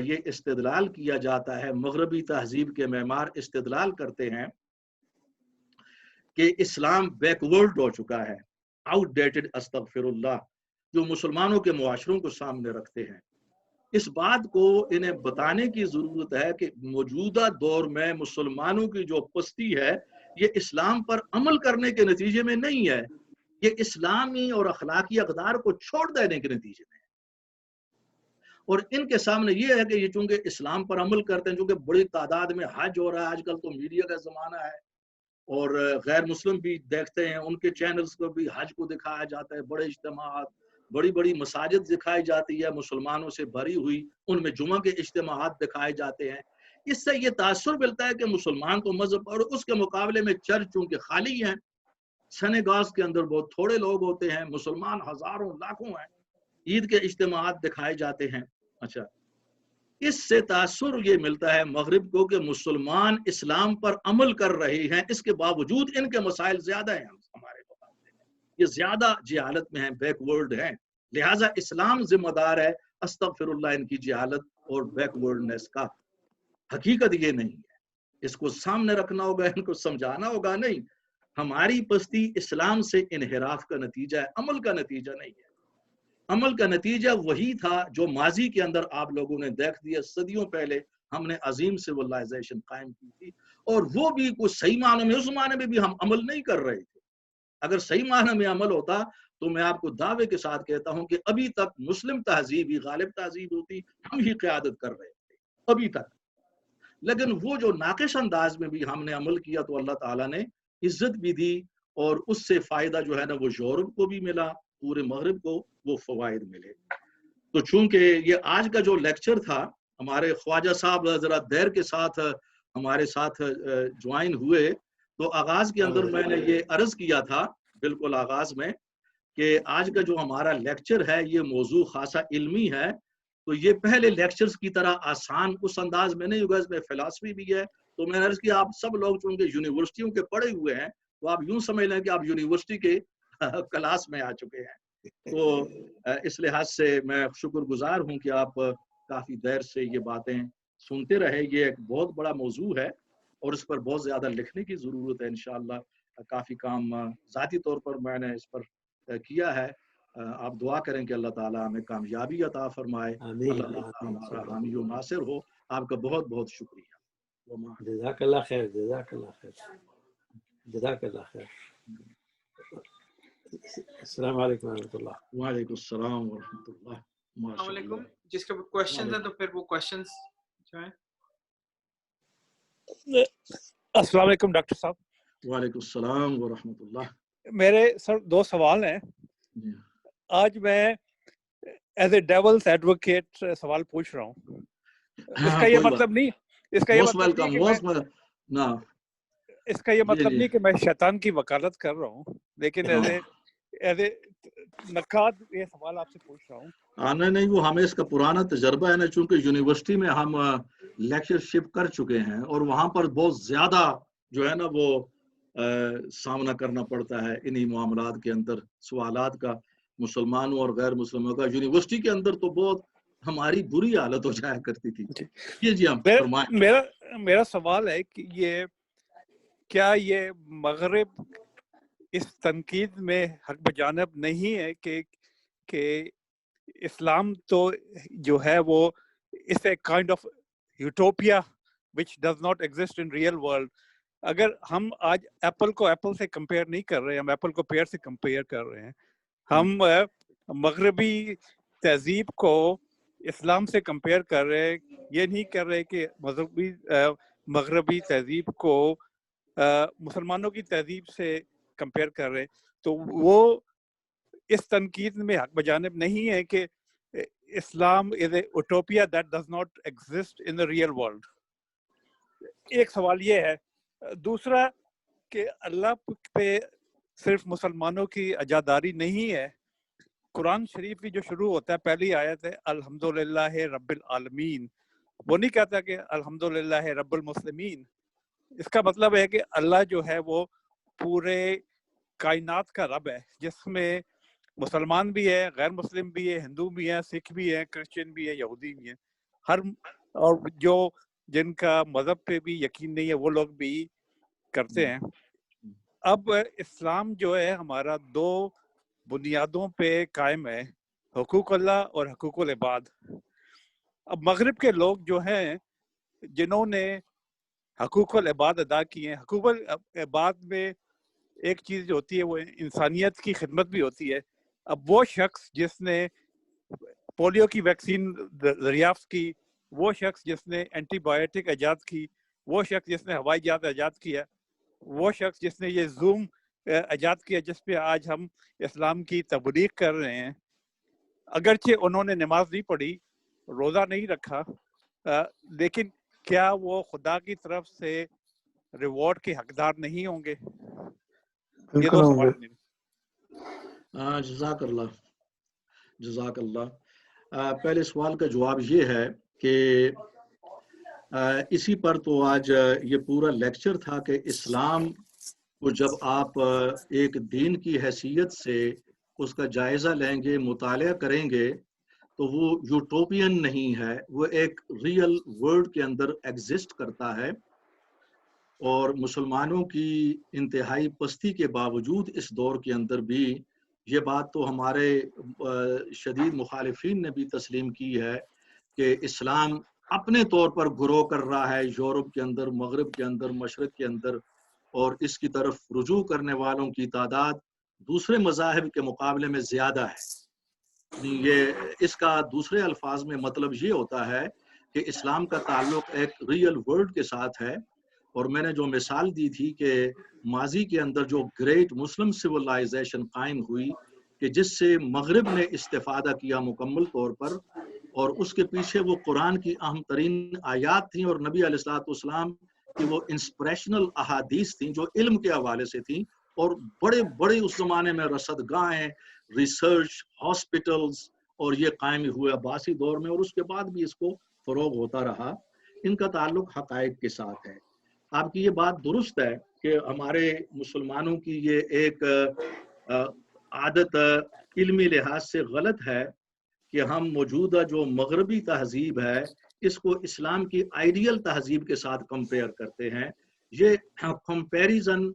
یہ استدلال کیا جاتا ہے، مغربی تہذیب کے معمار استدلال کرتے ہیں کہ اسلام بیکورڈ ہو چکا ہے، آؤٹ ڈیٹڈ، استغفر اللہ، جو مسلمانوں کے معاشروں کو سامنے رکھتے ہیں۔ اس بات کو انہیں بتانے کی ضرورت ہے کہ موجودہ دور میں مسلمانوں کی جو پستی ہے یہ اسلام پر عمل کرنے کے نتیجے میں نہیں ہے، یہ اسلامی اور اخلاقی اقدار کو چھوڑ دینے کے نتیجے میں ہے۔ اور ان کے سامنے یہ ہے کہ یہ چونکہ اسلام پر عمل کرتے ہیں، چونکہ بڑی تعداد میں حج ہو رہا ہے، آج کل تو میڈیا کا زمانہ ہے اور غیر مسلم بھی دیکھتے ہیں، ان کے چینلز کو بھی حج کو دکھایا جاتا ہے، بڑے اجتماعات، بڑی بڑی مساجد دکھائی جاتی ہے مسلمانوں سے بھری ہوئی، ان میں جمعہ کے اجتماعات دکھائے جاتے ہیں۔ اس سے یہ تاثر ملتا ہے کہ مسلمان تو مذہب، اور اس کے مقابلے میں چرچ چونکہ خالی ہیں، سینیگاز کے اندر بہت تھوڑے لوگ ہوتے ہیں، مسلمان ہزاروں لاکھوں ہیں، عید کے اجتماعات دکھائے جاتے ہیں۔ اچھا، اس سے تاثر یہ ملتا ہے مغرب کو کہ مسلمان اسلام پر عمل کر رہے ہیں، اس کے باوجود ان کے مسائل زیادہ ہیں ہمارے مقابلے میں، یہ زیادہ جہالت میں ہیں، بیک ورڈ ہیں، لہٰذا اسلام ذمہ دار ہے استغفر اللہ ان کی جہالت اور بیک ورڈنس کا۔ حقیقت یہ نہیں ہے، اس کو سامنے رکھنا ہوگا، ان کو سمجھانا ہوگا۔ نہیں، ہماری پستی اسلام سے انحراف کا نتیجہ ہے، عمل کا نتیجہ نہیں ہے۔ عمل کا نتیجہ وہی تھا جو ماضی کے اندر آپ لوگوں نے دیکھ دیا، صدیوں پہلے ہم نے عظیم سیولائزیشن قائم کی تھی، اور وہ بھی کچھ صحیح معنوں میں، اس معنی میں بھی ہم عمل نہیں کر رہے تھے۔ اگر صحیح معنی میں عمل ہوتا تو میں آپ کو دعوے کے ساتھ کہتا ہوں کہ ابھی تک مسلم تہذیب ہی غالب تہذیب ہوتی، ہم ہی قیادت کر رہے تھے ابھی تک۔ لیکن وہ جو ناقص انداز میں بھی ہم نے عمل کیا تو اللہ تعالیٰ نے عزت بھی دی، اور اس سے فائدہ جو ہے نا وہ یورپ کو بھی ملا، پورے مغرب کو وہ فوائد ملے۔ تو چونکہ یہ آج کا جو لیکچر تھا، ہمارے خواجہ صاحب ذرا دیر کے ساتھ ہمارے ساتھ جوائن ہوئے، تو آغاز کے اندر میں نے یہ عرض کیا تھا بالکل آغاز میں کہ آج کا جو ہمارا لیکچر ہے یہ موضوع خاصا علمی ہے، تو یہ پہلے لیکچرز کی طرح آسان اس انداز میں نہیں ہوگا، اس میں فلسفی بھی ہے۔ تو میں نے عرض کیا آپ سب لوگ چونکہ یونیورسٹیوں کے پڑھے ہوئے ہیں تو آپ یوں سمجھ لیں کہ آپ یونیورسٹی کے کلاس میں آ چکے ہیں، تو اس لحاظ سے میں شکر گزار ہوں کہ آپ کافی دیر سے یہ باتیں سنتے رہے۔ یہ ایک بہت بڑا موضوع ہے اور اس پر بہت زیادہ لکھنے کی ضرورت ہے، انشاءاللہ کافی کام ذاتی طور پر میں نے اس پر کیا ہے۔ آپ دعا کریں کہ اللہ تعالیٰ ہمیں کامیابی عطا فرمائے، اللہ تعالیٰ ہمارا حامی و ناصر ہو۔ آپ کا بہت بہت شکریہ۔
جزاک اللہ خیر، جزاک اللہ خیر، جزاک اللہ خیر۔ السلام علیکم ورحمۃ اللہ۔
وعلیکم السلام ورحمۃ اللہ۔
السلام علیکم۔ جس کے کوشچنز ہیں تو پھر وہ کوشچنز جو ہیں۔
السلام علیکم ڈاکٹر صاحب۔
وعلیکم السلام ورحمۃ اللہ۔
میرے سر دو سوال ہیں۔ آج میں ایز اے ڈیولز ایڈوکیٹ سوال پوچھ رہا ہوں۔ اس کا یہ مطلب نہیں، اس کا یہ مطلب نہیں کہ میں شیطان کی وکالت کر رہا ہوں، لیکن ایز اے نقاد یہ سوال آپ سے پوچھ رہا ہوں۔
نہیں، وہ ہمیں اس کا پرانا تجربہ ہے نا، چونکہ یونیورسٹی میں ہم لیکچرشپ کر چکے ہیں اور وہاں پر بہت زیادہ جو ہے نا وہ سامنا کرنا پڑتا ہے انہی معاملات کے اندر، سوالات کا، مسلمانوں اور غیر مسلموں کا۔ یونیورسٹی کے اندر تو بہت ہماری بری حالت ہو جایا کرتی تھی۔ جی ہم فرمائیں۔
میرا سوال ہے کہ یہ کیا یہ مغرب اس تنقید میں حق بجانب نہیں ہے کہ اسلام تو جو ہے وہ is a kind of utopia which does not exist in real world۔ اگر ہم آج ایپل کو ایپل سے کمپیئر نہیں کر رہے، ہم ایپل کو پیئر سے کمپیئر کر رہے ہیں، ہم مغربی تہذیب کو اسلام سے کمپیئر کر رہے ہیں، یہ نہیں کر رہے کہ مغربی تہذیب کو مسلمانوں کی تہذیب سے کمپیئر کر رہے، تو وہ اس تنقید میں حق بجانب نہیں ہے کہ Islam is a utopia that does not exist in the real world. ایک سوال یہ ہے. دوسرا کہ اللہ پہ صرف مسلمانوں کی عزاداری نہیں ہے. قرآن شریف کی جو شروع ہوتا ہے پہلی آیت ہے الحمدللہ رب العالمین، وہ نہیں کہتا کہ الحمدللہ رب المسلمین. اس کا مطلب ہے کہ اللہ جو ہے وہ پورے کائنات کا رب ہے، جس میں مسلمان بھی ہے، غیر مسلم بھی ہے، ہندو بھی ہے، سکھ بھی ہے، کرسچن بھی ہے، یہودی بھی ہے، اور جو جن کا مذہب پہ بھی یقین نہیں ہے وہ لوگ بھی کرتے ہیں. اب اسلام جو ہے ہمارا دو بنیادوں پہ قائم ہے، حقوق اللہ اور حقوق العباد. اب مغرب کے لوگ جو ہیں جنہوں نے حقوق العباد ادا کیے ہیں، حقوق العباد میں ایک چیز جو ہوتی ہے وہ انسانیت کی خدمت بھی ہوتی ہے. اب وہ شخص جس نے پولیو کی ویکسین دریافت کی، وہ شخص جس نے اینٹی بایوٹک ایجاد کی، وہ شخص جس نے ہوائی جہاز ایجاد کیا، وہ شخص جس نے یہ زوم ایجاد کیا جس پہ آج ہم اسلام کی تبلیغ کر رہے ہیں، اگرچہ انہوں نے نماز نہیں پڑھی، روزہ نہیں رکھا، لیکن کیا وہ خدا کی طرف سے ریوارڈ کے حقدار نہیں ہوں گے؟ یہ دو سوال ہیں.
جزاک اللہ، جزاک اللہ. پہلے سوال کا جواب یہ ہے کہ اسی پر تو آج یہ پورا لیکچر تھا کہ اسلام کو جب آپ ایک دین کی حیثیت سے اس کا جائزہ لیں گے، مطالعہ کریں گے، تو وہ یوٹوپین نہیں ہے، وہ ایک ریئل ورلڈ کے اندر ایگزسٹ کرتا ہے. اور مسلمانوں کی انتہائی پستی کے باوجود اس دور کے اندر بھی یہ بات تو ہمارے شدید مخالفین نے بھی تسلیم کی ہے کہ اسلام اپنے طور پر گرو کر رہا ہے یورپ کے اندر، مغرب کے اندر، مشرق کے اندر، اور اس کی طرف رجوع کرنے والوں کی تعداد دوسرے مذاہب کے مقابلے میں زیادہ ہے. یہ اس کا دوسرے الفاظ میں مطلب یہ ہوتا ہے کہ اسلام کا تعلق ایک ریئل ورلڈ کے ساتھ ہے. اور میں نے جو مثال دی تھی کہ ماضی کے اندر جو گریٹ مسلم سویلائزیشن قائم ہوئی کہ جس سے مغرب نے استفادہ کیا مکمل طور پر، اور اس کے پیچھے وہ قرآن کی اہم ترین آیات تھیں اور نبی علیہ الصلوۃ والسلام کی وہ انسپریشنل احادیث تھیں جو علم کے حوالے سے تھیں، اور بڑے بڑے اس زمانے میں رصدگاہیں، ریسرچ، ہاسپٹلز، اور یہ قائم ہوئے عباسی دور میں، اور اس کے بعد بھی اس کو فروغ ہوتا رہا. ان کا تعلق حقائق کے ساتھ ہے. آپ کی یہ بات درست ہے کہ ہمارے مسلمانوں کی یہ ایک عادت علمی لحاظ سے غلط ہے کہ ہم موجودہ جو مغربی تہذیب ہے اس کو اسلام کی آئیڈیل تہذیب کے ساتھ کمپیئر کرتے ہیں. یہ کمپیریزن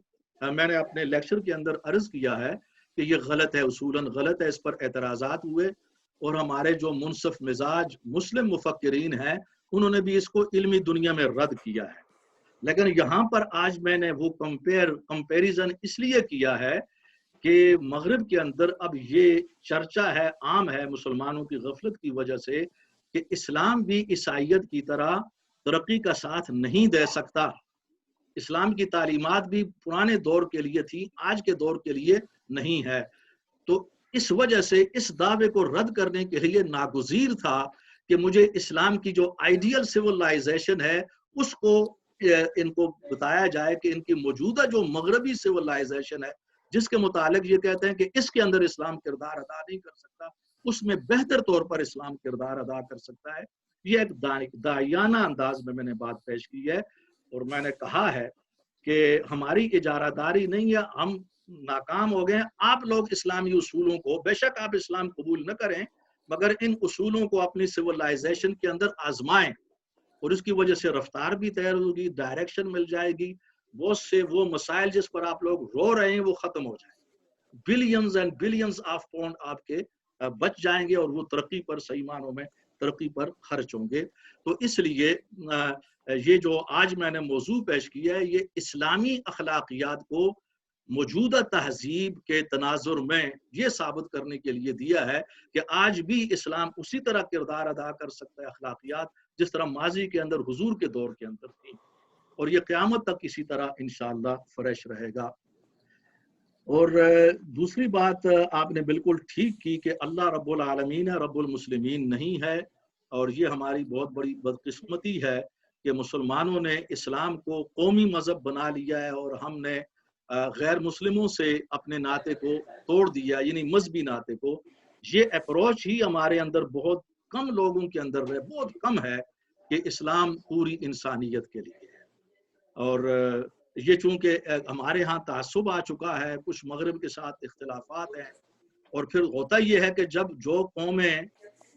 میں نے اپنے لیکچر کے اندر عرض کیا ہے کہ یہ غلط ہے، اصولاً غلط ہے. اس پر اعتراضات ہوئے اور ہمارے جو منصف مزاج مسلم مفکرین ہیں انہوں نے بھی اس کو علمی دنیا میں رد کیا ہے. لیکن یہاں پر آج میں نے وہ کمپیریزن اس لیے کیا ہے کہ مغرب کے اندر اب یہ چرچا ہے، عام ہے مسلمانوں کی غفلت کی وجہ سے، کہ اسلام بھی عیسائیت کی طرح ترقی کا ساتھ نہیں دے سکتا. اسلام کی تعلیمات بھی پرانے دور کے لیے تھی، آج کے دور کے لیے نہیں ہے. تو اس وجہ سے اس دعوے کو رد کرنے کے لیے ناگزیر تھا کہ مجھے اسلام کی جو آئیڈیل سویلائزیشن ہے اس کو ان کو بتایا جائے کہ ان کی موجودہ جو مغربی سویلائزیشن ہے جس کے متعلق یہ کہتے ہیں کہ اس کے اندر اسلام کردار ادا نہیں کر سکتا، اس میں بہتر طور پر اسلام کردار ادا کر سکتا ہے. یہ ایک داعیانہ انداز میں نے بات پیش کی ہے، اور میں نے کہا ہے کہ ہماری اجارہ داری نہیں ہے، ہم ناکام ہو گئے. آپ لوگ اسلامی اصولوں کو، بے شک آپ اسلام قبول نہ کریں، مگر ان اصولوں کو اپنی سویلائزیشن کے اندر آزمائیں، اور اس کی وجہ سے رفتار بھی تیار ہوگی، ڈائریکشن مل جائے گی. بہت سے وہ مسائل جس پر آپ لوگ رو رہے ہیں وہ ختم ہو جائیں گے. Billions and billions of pound آپ کے بچ جائیں گے، اور وہ ترقی پر، صحیح معنوں میں ترقی پر خرچ ہوں گے. تو اس لیے یہ جو آج میں نے موضوع پیش کیا ہے یہ اسلامی اخلاقیات کو موجودہ تہذیب کے تناظر میں یہ ثابت کرنے کے لیے دیا ہے کہ آج بھی اسلام اسی طرح کردار ادا کر سکتا ہے اخلاقیات جس طرح ماضی کے اندر حضور کے دور کے اندر تھی، اور یہ قیامت تک اسی طرح انشاءاللہ فریش رہے گا۔ اور دوسری بات آپ نے بالکل ٹھیک کی کہ اللہ رب العالمین رب المسلمین نہیں ہے، اور یہ ہماری بہت بڑی بدقسمتی ہے کہ مسلمانوں نے اسلام کو قومی مذہب بنا لیا ہے اور ہم نے غیر مسلموں سے اپنے ناطے کو توڑ دیا، یعنی مذہبی ناطے کو۔ یہ اپروچ ہی ہمارے اندر بہت کم لوگوں کے اندر ہے، بہت کم ہے کہ اسلام پوری انسانیت کے لیے ہے۔ اور یہ چونکہ ہمارے ہاں تعصب آ چکا ہے، کچھ مغرب کے ساتھ اختلافات ہیں، اور پھر ہوتا یہ ہے کہ جب جو قومیں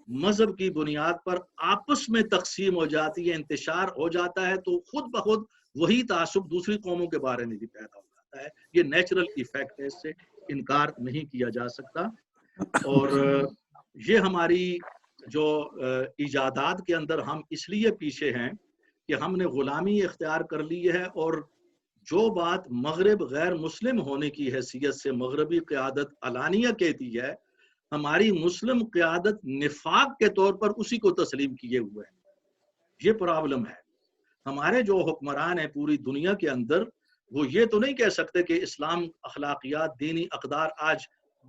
مذہب کی بنیاد پر آپس میں تقسیم ہو جاتی ہے، انتشار ہو جاتا ہے، تو خود بخود وہی تعصب دوسری قوموں کے بارے میں بھی پیدا ہو جاتا ہے۔ یہ نیچرل ایفیکٹ ہے، اس سے انکار نہیں کیا جا سکتا۔ اور یہ ہماری جو ایجادات کے اندر ہم اس لیے پیچھے ہیں کہ ہم نے غلامی اختیار کر لی ہے، اور جو بات مغرب غیر مسلم ہونے کی حیثیت سے مغربی قیادت علانیہ کہتی ہے، ہماری مسلم قیادت نفاق کے طور پر اسی کو تسلیم کیے ہوئے ہیں۔ یہ پرابلم ہے۔ ہمارے جو حکمران ہیں پوری دنیا کے اندر، وہ یہ تو نہیں کہہ سکتے کہ اسلام اخلاقیات دینی اقدار آج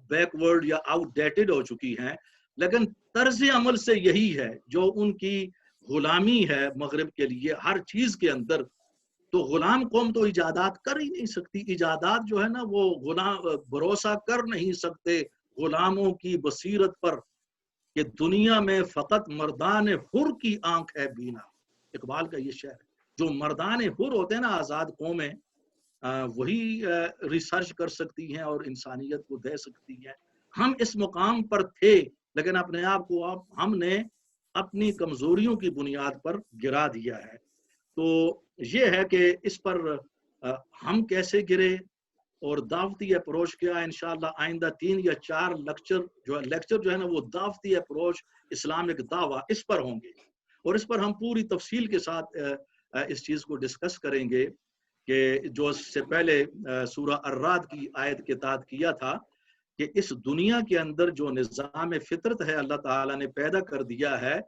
بیکورڈ یا آؤٹ ڈیٹڈ ہو چکی ہیں، لیکن طرز عمل سے یہی ہے جو ان کی غلامی ہے مغرب کے لیے ہر چیز کے اندر۔ تو غلام قوم تو ایجادات کر ہی نہیں سکتی، ایجادات جو ہے نا وہ بھروسہ کر نہیں سکتے غلاموں کی بصیرت پر کہ دنیا میں فقط مردان حر کی آنکھ ہے بینا۔ اقبال کا یہ شعر ہے۔ جو مردان حر ہوتے ہیں نا، آزاد قومیں، وہی ریسرچ کر سکتی ہیں اور انسانیت کو دے سکتی ہیں۔ ہم اس مقام پر تھے، لیکن اپنے آپ کو ہم نے اپنی کمزوریوں کی بنیاد پر گرا دیا ہے۔ تو یہ ہے کہ اس پر ہم کیسے گرے اور دعوتی اپروچ کیا ہے۔ انشاءاللہ آئندہ 3 یا 4 لیکچر جو ہے نا وہ دعوتی اپروچ اسلامک دعویٰ اس پر ہوں گے، اور اس پر ہم پوری تفصیل کے ساتھ اس چیز کو ڈسکس کریں گے کہ جو اس سے پہلے سورہ الرعد کی آیت کے تحت کیا تھا کہ اس دنیا کے اندر جو نظام فطرت ہے اللہ تعالیٰ نے پیدا کر دیا ہے،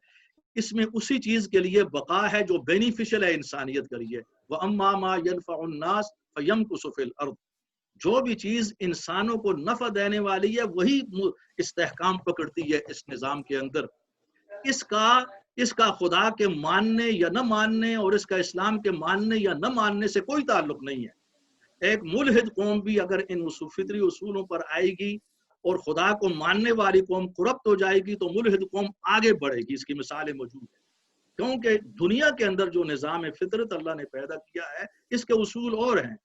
اس میں اسی چیز کے لیے بقا ہے جو بینیفیشل ہے انسانیت کے لیے۔ وَأَمَّا مَا يَنْفَعُ النَّاسَ فَيَمْكُثُ فِي الْأَرْضِ، جو بھی چیز انسانوں کو نفع دینے والی ہے وہی استحکام پکڑتی ہے اس نظام کے اندر۔ اس کا خدا کے ماننے یا نہ ماننے اور اس کا اسلام کے ماننے یا نہ ماننے سے کوئی تعلق نہیں ہے۔ ایک ملحد قوم بھی اگر ان فطری اصولوں پر آئے گی اور خدا کو ماننے والی قوم کرپٹ ہو جائے گی تو ملحد قوم آگے بڑھے گی۔ اس کی مثالیں موجود ہیں، کیونکہ دنیا کے اندر جو نظام فطرت اللہ نے پیدا کیا ہے اس کے اصول اور ہیں،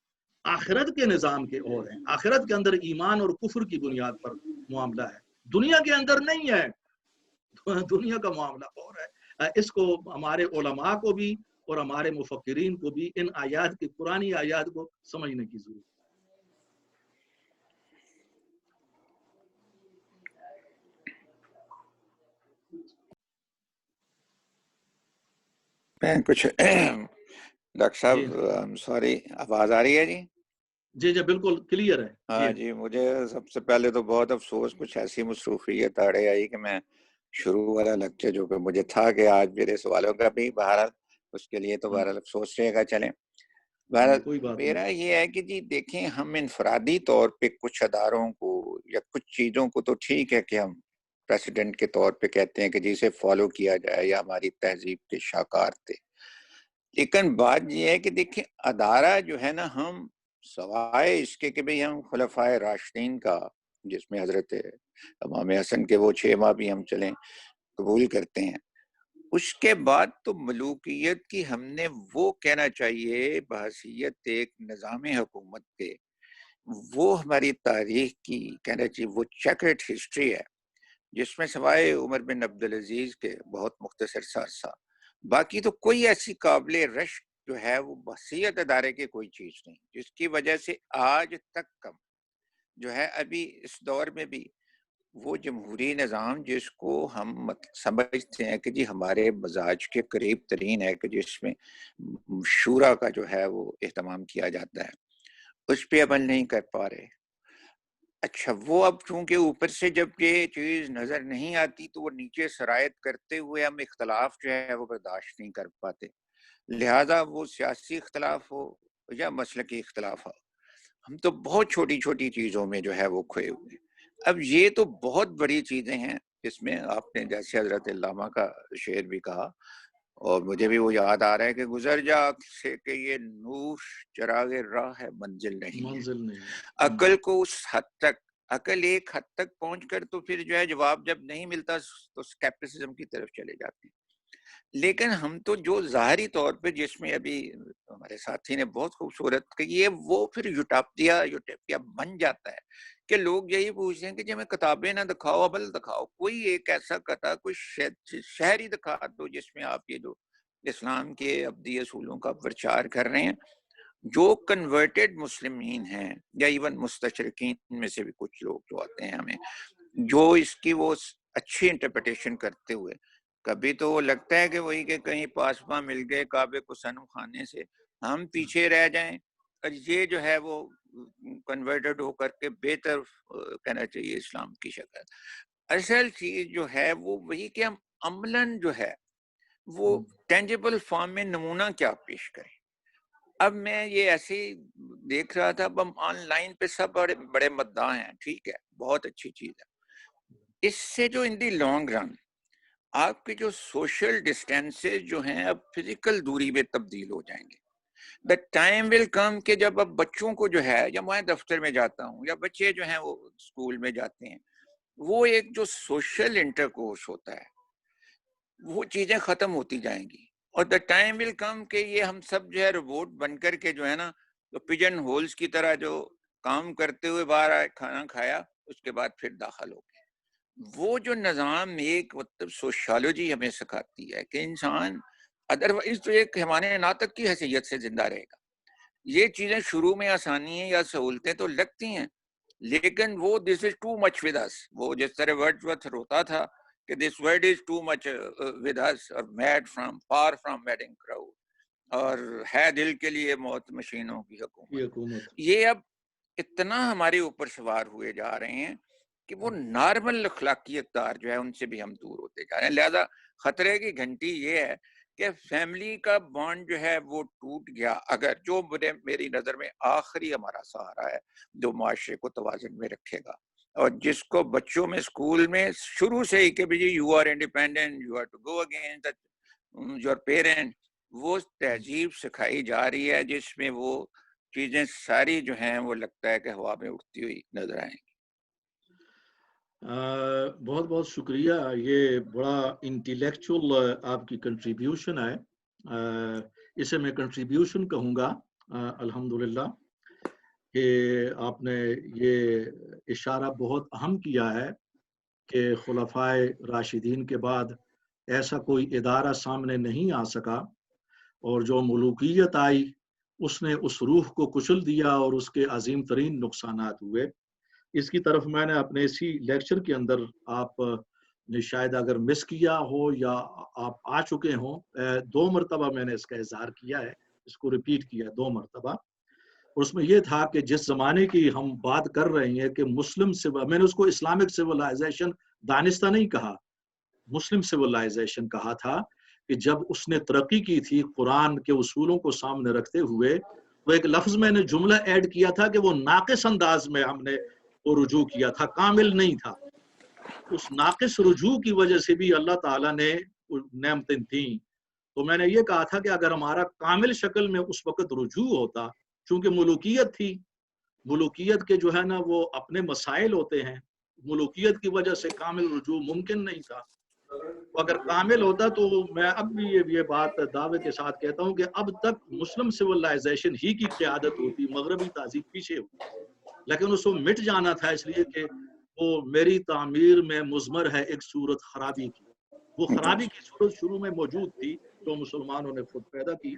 آخرت کے نظام کے اور ہیں۔ آخرت کے اندر ایمان اور کفر کی بنیاد پر معاملہ ہے، دنیا کے اندر نہیں ہے، دنیا کا معاملہ اور ہے۔ اس کو ہمارے علماء کو بھی اور ہمارے مفکرین کو بھی ان آیات کی پرانی آیات کو سمجھنے کی ضرورت ہے۔
میں کچھ ڈاکٹر صاحب سوری، آواز آ رہی ہے؟ جی
جی بالکل کلیئر ہے۔
ہاں جی، مجھے سب سے پہلے تو بہت افسوس، کچھ ایسی مصروفیت آڑے آئی کہ میں شروع والا لیکچر جو کہ مجھے تھا کہ آج میرے سوالوں کا بھی بہرحال اس کے لیے تو بہرحال افسوس رہے گا۔ چلیں، بہرحال میرا یہ ہے کہ جی دیکھیں، ہم انفرادی طور پہ کچھ اداروں کو یا کچھ چیزوں کو تو ٹھیک ہے کہ ہم پریسیڈنٹ کے طور پہ کہتے ہیں کہ جسے فالو کیا جائے یا ہماری تہذیب کے شاہکار تھے، لیکن بات یہ ہے کہ دیکھیں ادارہ جو ہے نا، ہم سوائے اس کے کہ بھئی ہم خلفائے راشدین کا، جس میں حضرت امام حسن کے وہ 6 ماہ بھی ہم چلیں قبول کرتے ہیں، اس کے بعد تو ملوکیت کی ہم نے وہ کہنا چاہیے بحیثیت ایک نظام حکومت کے، وہ ہماری تاریخ کی کہنا چاہیے وہ چیکرڈ ہسٹری ہے، جس میں سوائے عمر بن عبدالعزیز کے بہت مختصر سا عرصہ باقی تو کوئی ایسی قابل رشک جو ہے وہ بحیثیت ادارے کی کوئی چیز نہیں، جس کی وجہ سے آج تک کم جو ہے ابھی اس دور میں بھی وہ جمہوری نظام جس کو ہم سمجھتے ہیں کہ جی ہمارے مزاج کے قریب ترین ہے، کہ جس میں شورا کا جو ہے وہ اہتمام کیا جاتا ہے، اس پہ عمل نہیں کر پا رہے. اچھا وہ اب چونکہ اوپر سے جب یہ چیز نظر نہیں آتی تو وہ نیچے سرایت کرتے ہوئے ہم اختلاف جو ہے وہ برداشت نہیں کر پاتے. لہذا وہ سیاسی اختلاف ہو یا مسلکی اختلاف ہو، ہم تو بہت چھوٹی چھوٹی چیزوں میں جو ہے وہ کھوئے ہوئے. اب یہ تو بہت بڑی چیزیں ہیں. اس میں آپ نے جیسے حضرت علامہ کا شعر بھی کہا، اور مجھے بھی وہ یاد آ رہا ہے کہ گزر جا سے کہ یہ نوش چراغ راہ ہے منزل نہیں ہے.
منزل نہیں.
عقل کو اس حد تک، عقل ایک حد تک پہنچ کر تو پھر جو ہے جواب جب نہیں ملتا تو اسکیپٹسزم کی طرف چلے جاتے ہیں. لیکن ہم تو جو ظاہری طور پہ، جس میں ابھی ہمارے ساتھی نے بہت خوبصورت کہی ہے، وہ پھر یوٹاپیا بن جاتا ہے کہ لوگ یہی پوچھتے ہیں کہ جی ہمیں کتابیں نہ دکھاؤ، عمل دکھاؤ. کوئی ایک ایسا قطعہ، کوئی شہری دکھا دو جس میں آپ یہ جو اسلام کے ابدی اصولوں کا پرچار کر رہے ہیں. جو کنورٹڈ مسلمین ہیں یا ایون مستشرقین میں سے بھی کچھ لوگ جو آتے ہیں ہمیں، جو اس کی وہ اچھی انٹرپریٹیشن کرتے ہوئے، کبھی تو وہ لگتا ہے کہ وہی کہ کہیں پاسباں مل گئے کعبے کو صنم خانے سے، ہم پیچھے رہ جائیں. اور یہ جو ہے وہ کنورٹڈ ہو کر کے بہتر کہنا چاہیے اسلام کی شکل. اصل چیز جو ہے وہ وہی کہ ہم عملاً جو ہے وہ ٹینجیبل فارم میں نمونہ کیا پیش کریں. اب میں یہ ایسے ہی دیکھ رہا تھا، اب ہم آن لائن پہ سب بڑے بڑے مداح ہیں، ٹھیک ہے، بہت اچھی چیز ہے. اس سے جو ان دی لانگ رن آپ کے جو سوشل ڈسٹینسز جو ہیں اب فزیکل دوری میں تبدیل ہو جائیں گے. دا ٹائم ول کم کہ جب اب بچوں کو جو ہے، یا میں دفتر میں جاتا ہوں یا بچے جو ہیں وہ اسکول میں جاتے ہیں، وہ ایک جو سوشل انٹرکورس ہوتا ہے وہ چیزیں ختم ہوتی جائیں گی. اور دا ٹائم ول کم کہ یہ ہم سب جو ہے روبوٹ بن کر کے جو ہے نا، تو پجن ہولز کی طرح جو کام کرتے ہوئے باہر آئے، کھانا کھایا، اس کے بعد پھر داخل ہو گئے. وہ جو نظام ایک مطلب سوشالوجی ہمیں سکھاتی ہے کہ انسان ادروائز تو ایک ہمارے ناطق کی حیثیت سے زندہ رہے گا. یہ چیزیں شروع میں آسانی ہیں یا سہولتیں تو لگتی ہیں، لیکن وہ دس از ٹو مچ ود اس. وہ جس طرح ورڈزورتھ روتا تھا کہ this world is too much with us, اور made from far from madding crowd, اور ہے دل کے لیے موت مشینوں کی حکومت. یہ اب اتنا ہمارے اوپر سوار ہوئے جا رہے ہیں کہ وہ نارمل اخلاقی اقدار جو ہے ان سے بھی ہم دور ہوتے جا رہے ہیں. لہذا خطرے کی گھنٹی یہ ہے کہ فیملی کا بانڈ جو ہے وہ ٹوٹ گیا. اگر جو میری نظر میں آخری ہمارا سہارا ہے جو معاشرے کو توازن میں رکھے گا، اور جس کو بچوں میں اسکول میں شروع سے ہی کہ you are independent, you are to go against your parent, وہ تہذیب سکھائی جا رہی ہے جس میں وہ چیزیں ساری جو ہیں وہ لگتا ہے کہ ہوا میں اٹھتی ہوئی نظر آئیں گی.
بہت بہت شکریہ. یہ بڑا انٹیلیکچول آپ کی کنٹریبیوشن ہے. اسے میں کنٹریبیوشن کہوں گا الحمدللہ، کہ آپ نے یہ اشارہ بہت اہم کیا ہے کہ خلفائے راشدین کے بعد ایسا کوئی ادارہ سامنے نہیں آ سکا، اور جو ملوکیت آئی اس نے اس روح کو کچل دیا اور اس کے عظیم ترین نقصانات ہوئے. اس کی طرف میں نے اپنے اسی لیکچر کے اندر، آپ نے شاید اگر مس کیا ہو یا آپ آ چکے ہوں، 2 مرتبہ میں نے اس کا اظہار کیا ہے، اس کو ریپیٹ کیا 2 مرتبہ. اور اس میں یہ تھا کہ جس زمانے کی ہم بات کر رہے ہیں کہ مسلم میں نے اس کو اسلامک سیولائزیشن دانستہ نہیں کہا، مسلم سیولائزیشن کہا تھا، کہ جب اس نے ترقی کی تھی قرآن کے اصولوں کو سامنے رکھتے ہوئے، تو ایک لفظ میں نے جملہ ایڈ کیا تھا کہ وہ ناقص انداز میں ہم نے وہ رجوع کیا تھا، کامل نہیں تھا. اس ناقص رجوع کی وجہ سے بھی اللہ تعالیٰ نے نعمتیں تھیں. تو میں نے یہ کہا تھا کہ اگر ہمارا کامل شکل میں اس وقت رجوع ہوتا، چونکہ ملوکیت تھی، ملوکیت کے جو ہے نا وہ اپنے مسائل ہوتے ہیں، ملوکیت کی وجہ سے کامل رجوع ممکن نہیں تھا. اگر کامل ہوتا تو میں اب بھی یہ بات دعوے کے ساتھ کہتا ہوں کہ اب تک مسلم سیولائزیشن ہی کی قیادت ہوتی، مغربی تہذیب پیچھے ہوتی. لیکن اس کو مٹ جانا تھا، اس لیے کہ وہ میری تعمیر میں مضمر ہے ایک صورت خرابی کی. وہ خرابی کی صورت شروع میں موجود تھی جو مسلمانوں نے خود پیدا کی.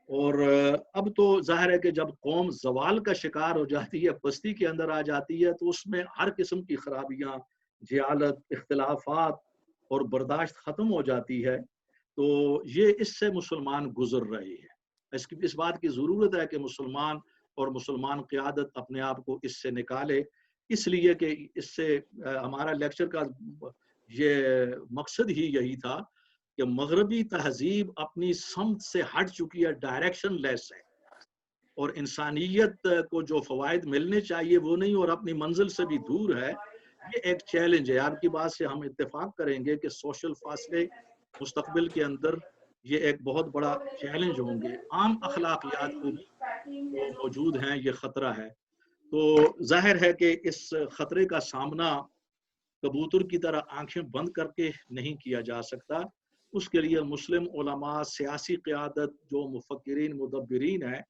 اور اب تو ظاہر ہے کہ جب قوم زوال کا شکار ہو جاتی ہے، پستی کے اندر آ جاتی ہے، تو اس میں ہر قسم کی خرابیاں، جہالت، اختلافات اور برداشت ختم ہو جاتی ہے. تو یہ اس سے مسلمان گزر رہے ہیں. اس بات کی ضرورت ہے کہ مسلمان اور مسلمان قیادت اپنے آپ کو اس سے نکالے. اس لیے کہ اس سے ہمارا لیکچر کا یہ مقصد ہی یہی تھا کہ مغربی تہذیب اپنی سمت سے ہٹ چکی ہے، ڈائریکشن لیس ہے، اور انسانیت کو جو فوائد ملنے چاہیے وہ نہیں، اور اپنی منزل سے بھی دور ہے. یہ ایک چیلنج ہے. آپ کی بات سے ہم اتفاق کریں گے کہ سوشل فاصلے مستقبل کے اندر یہ ایک بہت بڑا چیلنج ہوں گے. عام اخلاقیات کو بھی جو موجود ہیں یہ خطرہ ہے. تو ظاہر ہے کہ اس خطرے کا سامنا کبوتر کی طرح آنکھیں بند کر کے نہیں کیا جا سکتا. اس کے لیے مسلم علماء، سیاسی قیادت، جو مفکرین مدبرین ہیں،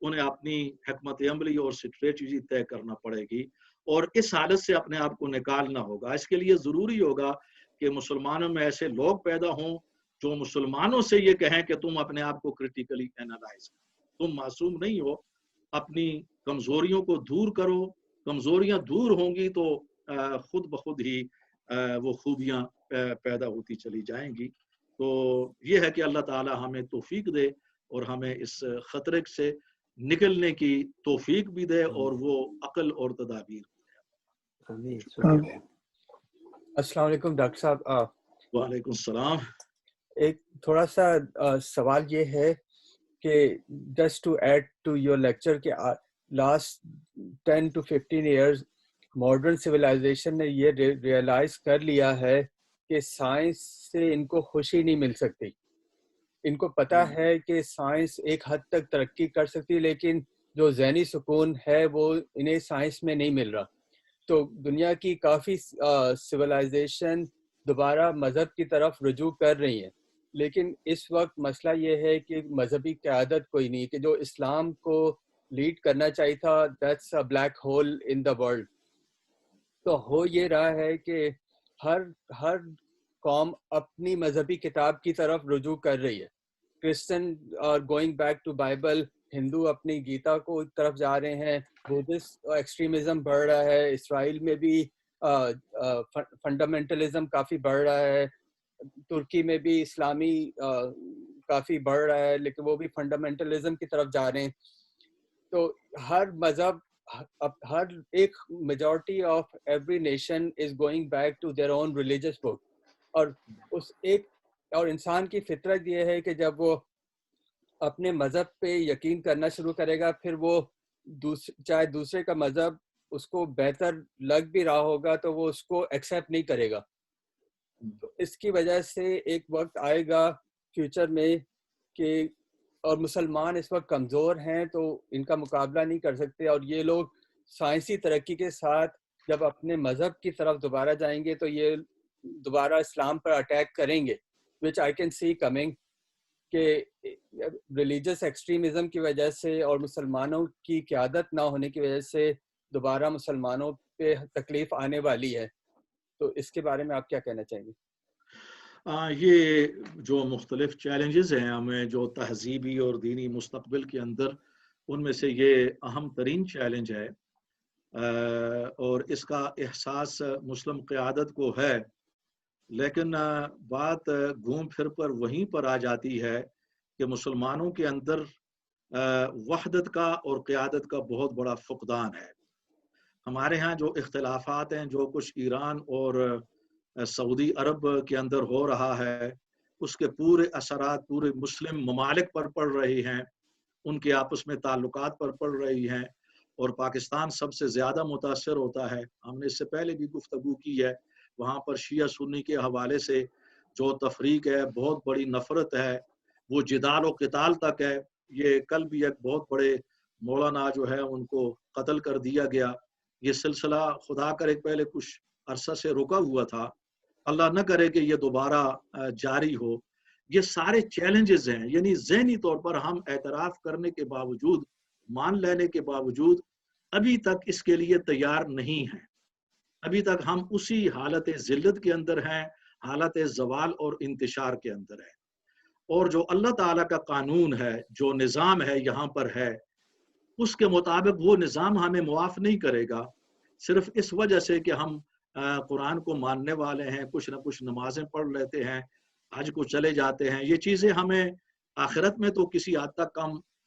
انہیں اپنی حکمت عملی اور اسٹریٹجی طے کرنا پڑے گی، اور اس حالت سے اپنے آپ کو نکالنا ہوگا. اس کے لیے ضروری ہوگا کہ مسلمانوں میں ایسے لوگ پیدا ہوں جو مسلمانوں سے یہ کہیں کہ تم اپنے آپ کو کریٹیکلی اینالائز کرو، تم معصوم نہیں ہو، اپنی کمزوریوں کو دور کرو. کمزوریاں دور ہوں گی تو خود بخود ہی وہ خوبیاں پیدا ہوتی چلی جائیں گی. تو یہ ہے کہ اللہ تعالی ہمیں توفیق دے اور ہمیں اس خطرے سے نکلنے کی توفیق بھی دے اور وہ عقل اور تدابیر بھی دے.
السلام علیکم ڈاکٹر صاحب.
وعلیکم السلام.
ایک تھوڑا سا سوال یہ ہے کہ just to add to your lecture کہ last 10 to 15 years modern civilisation نے یہ ریئلائز کر لیا ہے کہ سائنس سے ان کو خوشی نہیں مل سکتی. ان کو پتہ ہے کہ سائنس ایک حد تک ترقی کر سکتی، لیکن جو ذہنی سکون ہے وہ انہیں سائنس میں نہیں مل رہا. تو دنیا کی کافی سویلائزیشن دوبارہ مذہب کی طرف رجوع کر رہی ہیں، لیکن اس وقت مسئلہ یہ ہے کہ مذہبی قیادت کوئی نہیں، کہ جو اسلام کو لیڈ کرنا چاہیے تھا that's a black hole in the world. تو ہو یہ رہا ہے کہ ہر قوم اپنی مذہبی کتاب کی طرف رجوع کر رہی ہے. Christian are going back to Bible, Hindu اپنی گیتا کو طرف جا رہے ہیں، بدھسٹ ایکسٹریمزم بڑھ رہا ہے، اسرائیل میں بھی فنڈامنٹلزم کافی بڑھ رہا ہے، ترکی میں بھی اسلامی کافی بڑھ رہا ہے، لیکن وہ بھی فنڈامنٹلزم کی طرف جا رہے ہیں. تو ہر مذہب، ہر ایک majority of every nation is going back to their own religious book. اور انسان کی فطرت یہ ہے کہ جب وہ اپنے مذہب پہ یقین کرنا شروع کرے گا، پھر وہ چاہے دوسرے کا مذہب اس کو بہتر لگ بھی رہا ہوگا تو وہ اس کو ایکسیپٹ نہیں کرے گا. تو اس کی وجہ سے ایک وقت آئے گا فیوچر میں کہ، اور مسلمان اس وقت کمزور ہیں تو ان کا مقابلہ نہیں کر سکتے، اور یہ لوگ سائنسی ترقی کے ساتھ جب اپنے مذہب کی طرف دوبارہ جائیں گے تو یہ دوبارہ اسلام پر اٹیک کریں گے، which I can see coming، کہ ریلیجس ایکسٹریمزم کی وجہ سے اور مسلمانوں کی قیادت نہ ہونے کی وجہ سے دوبارہ مسلمانوں پہ تکلیف آنے والی ہے. تو اس کے بارے میں آپ کیا کہنا چاہیں گے؟
یہ جو مختلف چیلنجز ہیں ہمیں جو تہذیبی اور دینی مستقبل کے اندر، ان میں سے یہ اہم ترین چیلنج ہے، اور اس کا احساس مسلم قیادت کو ہے. لیکن بات گھوم پھر پر وہیں پر آ جاتی ہے کہ مسلمانوں کے اندر وحدت کا اور قیادت کا بہت بڑا فقدان ہے. ہمارے ہاں جو اختلافات ہیں، جو کچھ ایران اور سعودی عرب کے اندر ہو رہا ہے، اس کے پورے اثرات پورے مسلم ممالک پر پڑ رہی ہیں، ان کے آپس میں تعلقات پر پڑ رہی ہیں، اور پاکستان سب سے زیادہ متاثر ہوتا ہے. ہم نے اس سے پہلے بھی گفتگو کی ہے، وہاں پر شیعہ سنی کے حوالے سے جو تفریق ہے، بہت بڑی نفرت ہے، وہ جدال و قتال تک ہے. یہ کل بھی ایک بہت بڑے مولانا جو ہے ان کو قتل کر دیا گیا. یہ سلسلہ خدا کرے پہلے کچھ عرصہ سے رکا ہوا تھا، اللہ نہ کرے کہ یہ دوبارہ جاری ہو. یہ سارے چیلنجز ہیں، یعنی ذہنی طور پر ہم اعتراف کرنے کے باوجود، مان لینے کے باوجود ابھی تک اس کے لیے تیار نہیں ہیں. ابھی تک ہم اسی حالت ذلت کے اندر ہیں، حالت زوال اور انتشار کے اندر ہیں. اور جو اللہ تعالیٰ کا قانون ہے، جو نظام ہے یہاں پر ہے، اس کے مطابق وہ نظام ہمیں معاف نہیں کرے گا. صرف اس وجہ سے کہ ہم قرآن کو ماننے والے ہیں، کچھ نہ کچھ نمازیں پڑھ لیتے ہیں، حج کو چلے جاتے ہیں، یہ چیزیں ہمیں آخرت میں تو کسی حد تک کم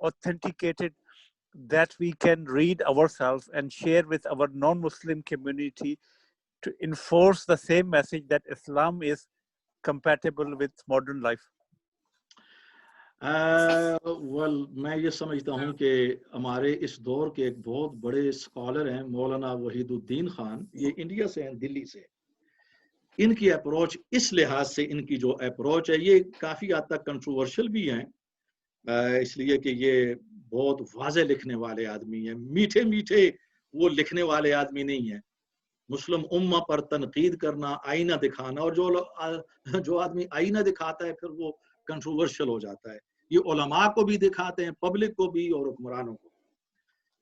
authenticated that we can read ourselves and share with our non-Muslim community to enforce the same message that Islam is compatible with modern life?
میں یہ سمجھتا ہوں کہ ہمارے اس دور کے ایک بہت بڑے اسکالر ہیں مولانا وحید الدین خان، یہ انڈیا سے ہیں، دلی سے. ان کی اپروچ اس لحاظ سے، ان کی جو اپروچ ہے یہ کافی حد تک کنٹروورشل بھی ہیں، اس لیے کہ یہ بہت واضح لکھنے والے آدمی ہیں، میٹھے میٹھے وہ لکھنے والے آدمی نہیں ہیں. مسلم امہ پر تنقید کرنا، آئینہ دکھانا، اور جو آدمی آئینہ دکھاتا ہے پھر وہ کنٹروورشل ہو جاتا ہے. یہ علماء کو بھی دکھاتے ہیں، پبلک کو بھی اور حکمرانوں کو.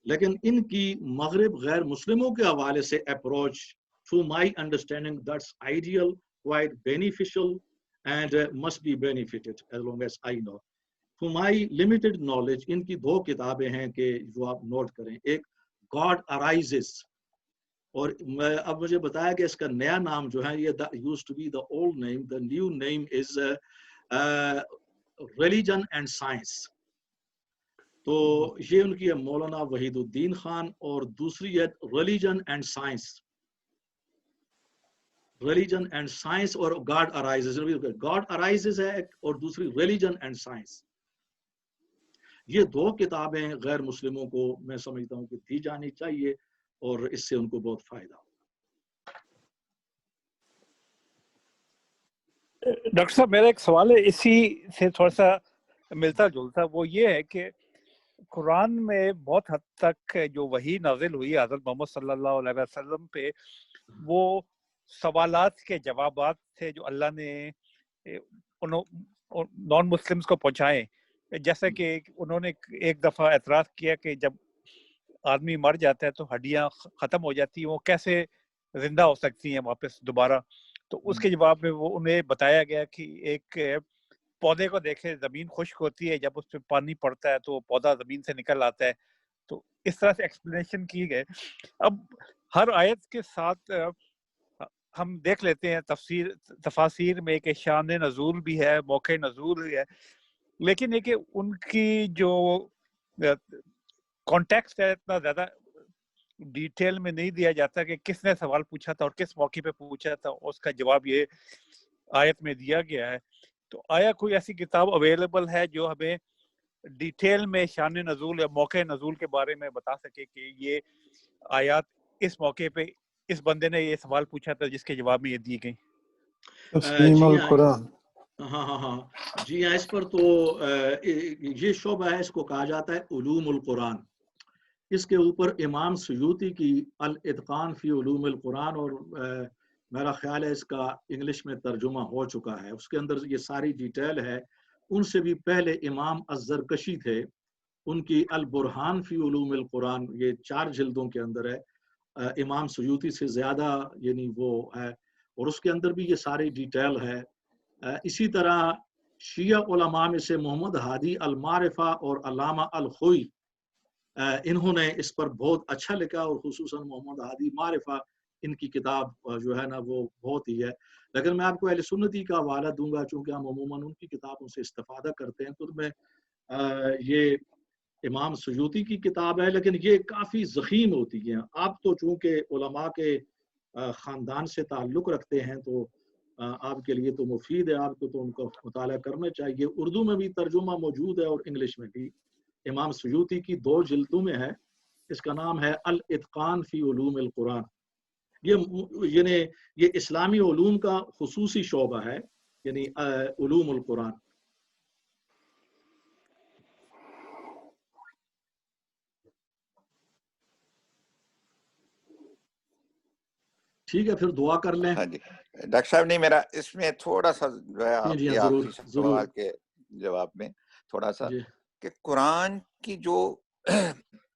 لیکن ان کی مغرب غیر مسلموں کے حوالے سے approach through my understanding that's ideal, quite beneficial and must be benefited as long as I know. To my limited knowledge ان کی 2 کتابیں ہیں کہ جو آپ نوٹ کریں. ایک God Arises، اور اب مجھے بتایا کہ اس کا نیا نام جو ہے یہ used to be the old name, the new name is Religion and Science. تو یہ ان کی ہے مولانا وحید الدین خان، اور دوسری ہے religion and science. Religion and science اور گاڈ ارائزز. گاڈ ارائزز ہے اور دوسری ریلیجن اینڈ سائنس. یہ 2 کتابیں غیر مسلموں کو میں سمجھتا ہوں کہ دی جانی چاہیے، اور اس سے ان کو بہت فائدہ ہو.
ڈاکٹر صاحب میرا ایک سوال ہے اسی سے تھوڑا سا ملتا جلتا، وہ یہ ہے کہ قرآن میں بہت حد تک جو وحی نازل ہوئی حضرت محمد صلی اللہ علیہ وسلم پہ، وہ سوالات کے جوابات تھے جو اللہ نے نان مسلمس کو پہنچائے. جیسا کہ انہوں نے ایک دفعہ اعتراض کیا کہ جب آدمی مر جاتا ہے تو ہڈیاں ختم ہو جاتی ہیں، وہ کیسے زندہ ہو سکتی ہیں واپس دوبارہ. تو اس کے جواب میں وہ انہیں بتایا گیا کہ ایک پودے کو دیکھے، زمین خشک ہوتی ہے، جب اس پہ پانی پڑتا ہے تو پودا زمین سے نکل آتا ہے. تو اس طرح سے ایکسپلینیشن کی گئے. اب ہر آیت کے ساتھ ہم دیکھ لیتے ہیں تفاسیر میں کہ شان نزول بھی ہے، موقع نزول بھی ہے، لیکن یہ کہ ان کی جو کانٹیکسٹ ہے اتنا زیادہ ڈیٹیل میں نہیں دیا جاتا کہ کس نے سوال پوچھا تھا اور کس موقع پہ پوچھا تھا، اس کا جواب یہ آیت میں دیا گیا ہے. تو آیا کوئی ایسی کتاب اویلیبل ہے جو ہمیں ڈیٹیل میں شان نزول یا موقع نزول کے بارے میں بتا سکے کہ یہ آیات اس موقع پہ اس بندے نے یہ سوال پوچھا تھا جس کے جواب میں یہ دی گئی؟
تسلیم القرآن.
ہاں جی ہاں، اس پر تو یہ شعبہ ہے، اس کو کہا جاتا ہے علوم القرآن. اس کے اوپر امام سیوطی کی الاتقان فی علوم القرآن، اور میرا خیال ہے اس کا انگلش میں ترجمہ ہو چکا ہے. اس کے اندر یہ ساری ڈیٹیل ہے. ان سے بھی پہلے امام الزرکشی تھے، ان کی البرہان فی علوم القرآن یہ 4 جلدوں کے اندر ہے. امام سیوطی سے زیادہ یعنی وہ ہے، اور اس کے اندر بھی یہ ساری ڈیٹیل ہے. اسی طرح شیعہ علماء میں سے محمد ہادی المعرفہ اور علامہ الخوئی، انہوں نے اس پر بہت اچھا لکھا، اور خصوصاً محمد ہادی معرفہ ان کی کتاب جو ہے نا وہ بہت ہی ہے. لیکن میں آپ کو اہل سنتی کا حوالہ دوں گا، چونکہ ہم عموماً ان کی کتابوں سے استفادہ کرتے ہیں. تو میں یہ امام سیوطی کی کتاب ہے، لیکن یہ کافی ضخیم ہوتی ہے. آپ تو چونکہ علماء کے خاندان سے تعلق رکھتے ہیں تو آپ کے لیے تو مفید ہے، آپ کو تو ان کا مطالعہ کرنا چاہیے. اردو میں بھی ترجمہ موجود ہے اور انگلش میں بھی. امام سیوطی کی 2 جلدوں میں ہے. اس کا نام ہے الاتقان فی علوم القرآن. یعنی یہ اسلامی علوم کا خصوصی شعبہ ہے، یعنی علوم القرآن. ٹھیک ہے، پھر دعا کر لیں.
ہاں جی ڈاکٹر صاحب، نہیں میرا اس میں تھوڑا سا جو ہے آپ کے آخری سوال کے جواب میں تھوڑا سا کہ قرآن کی جو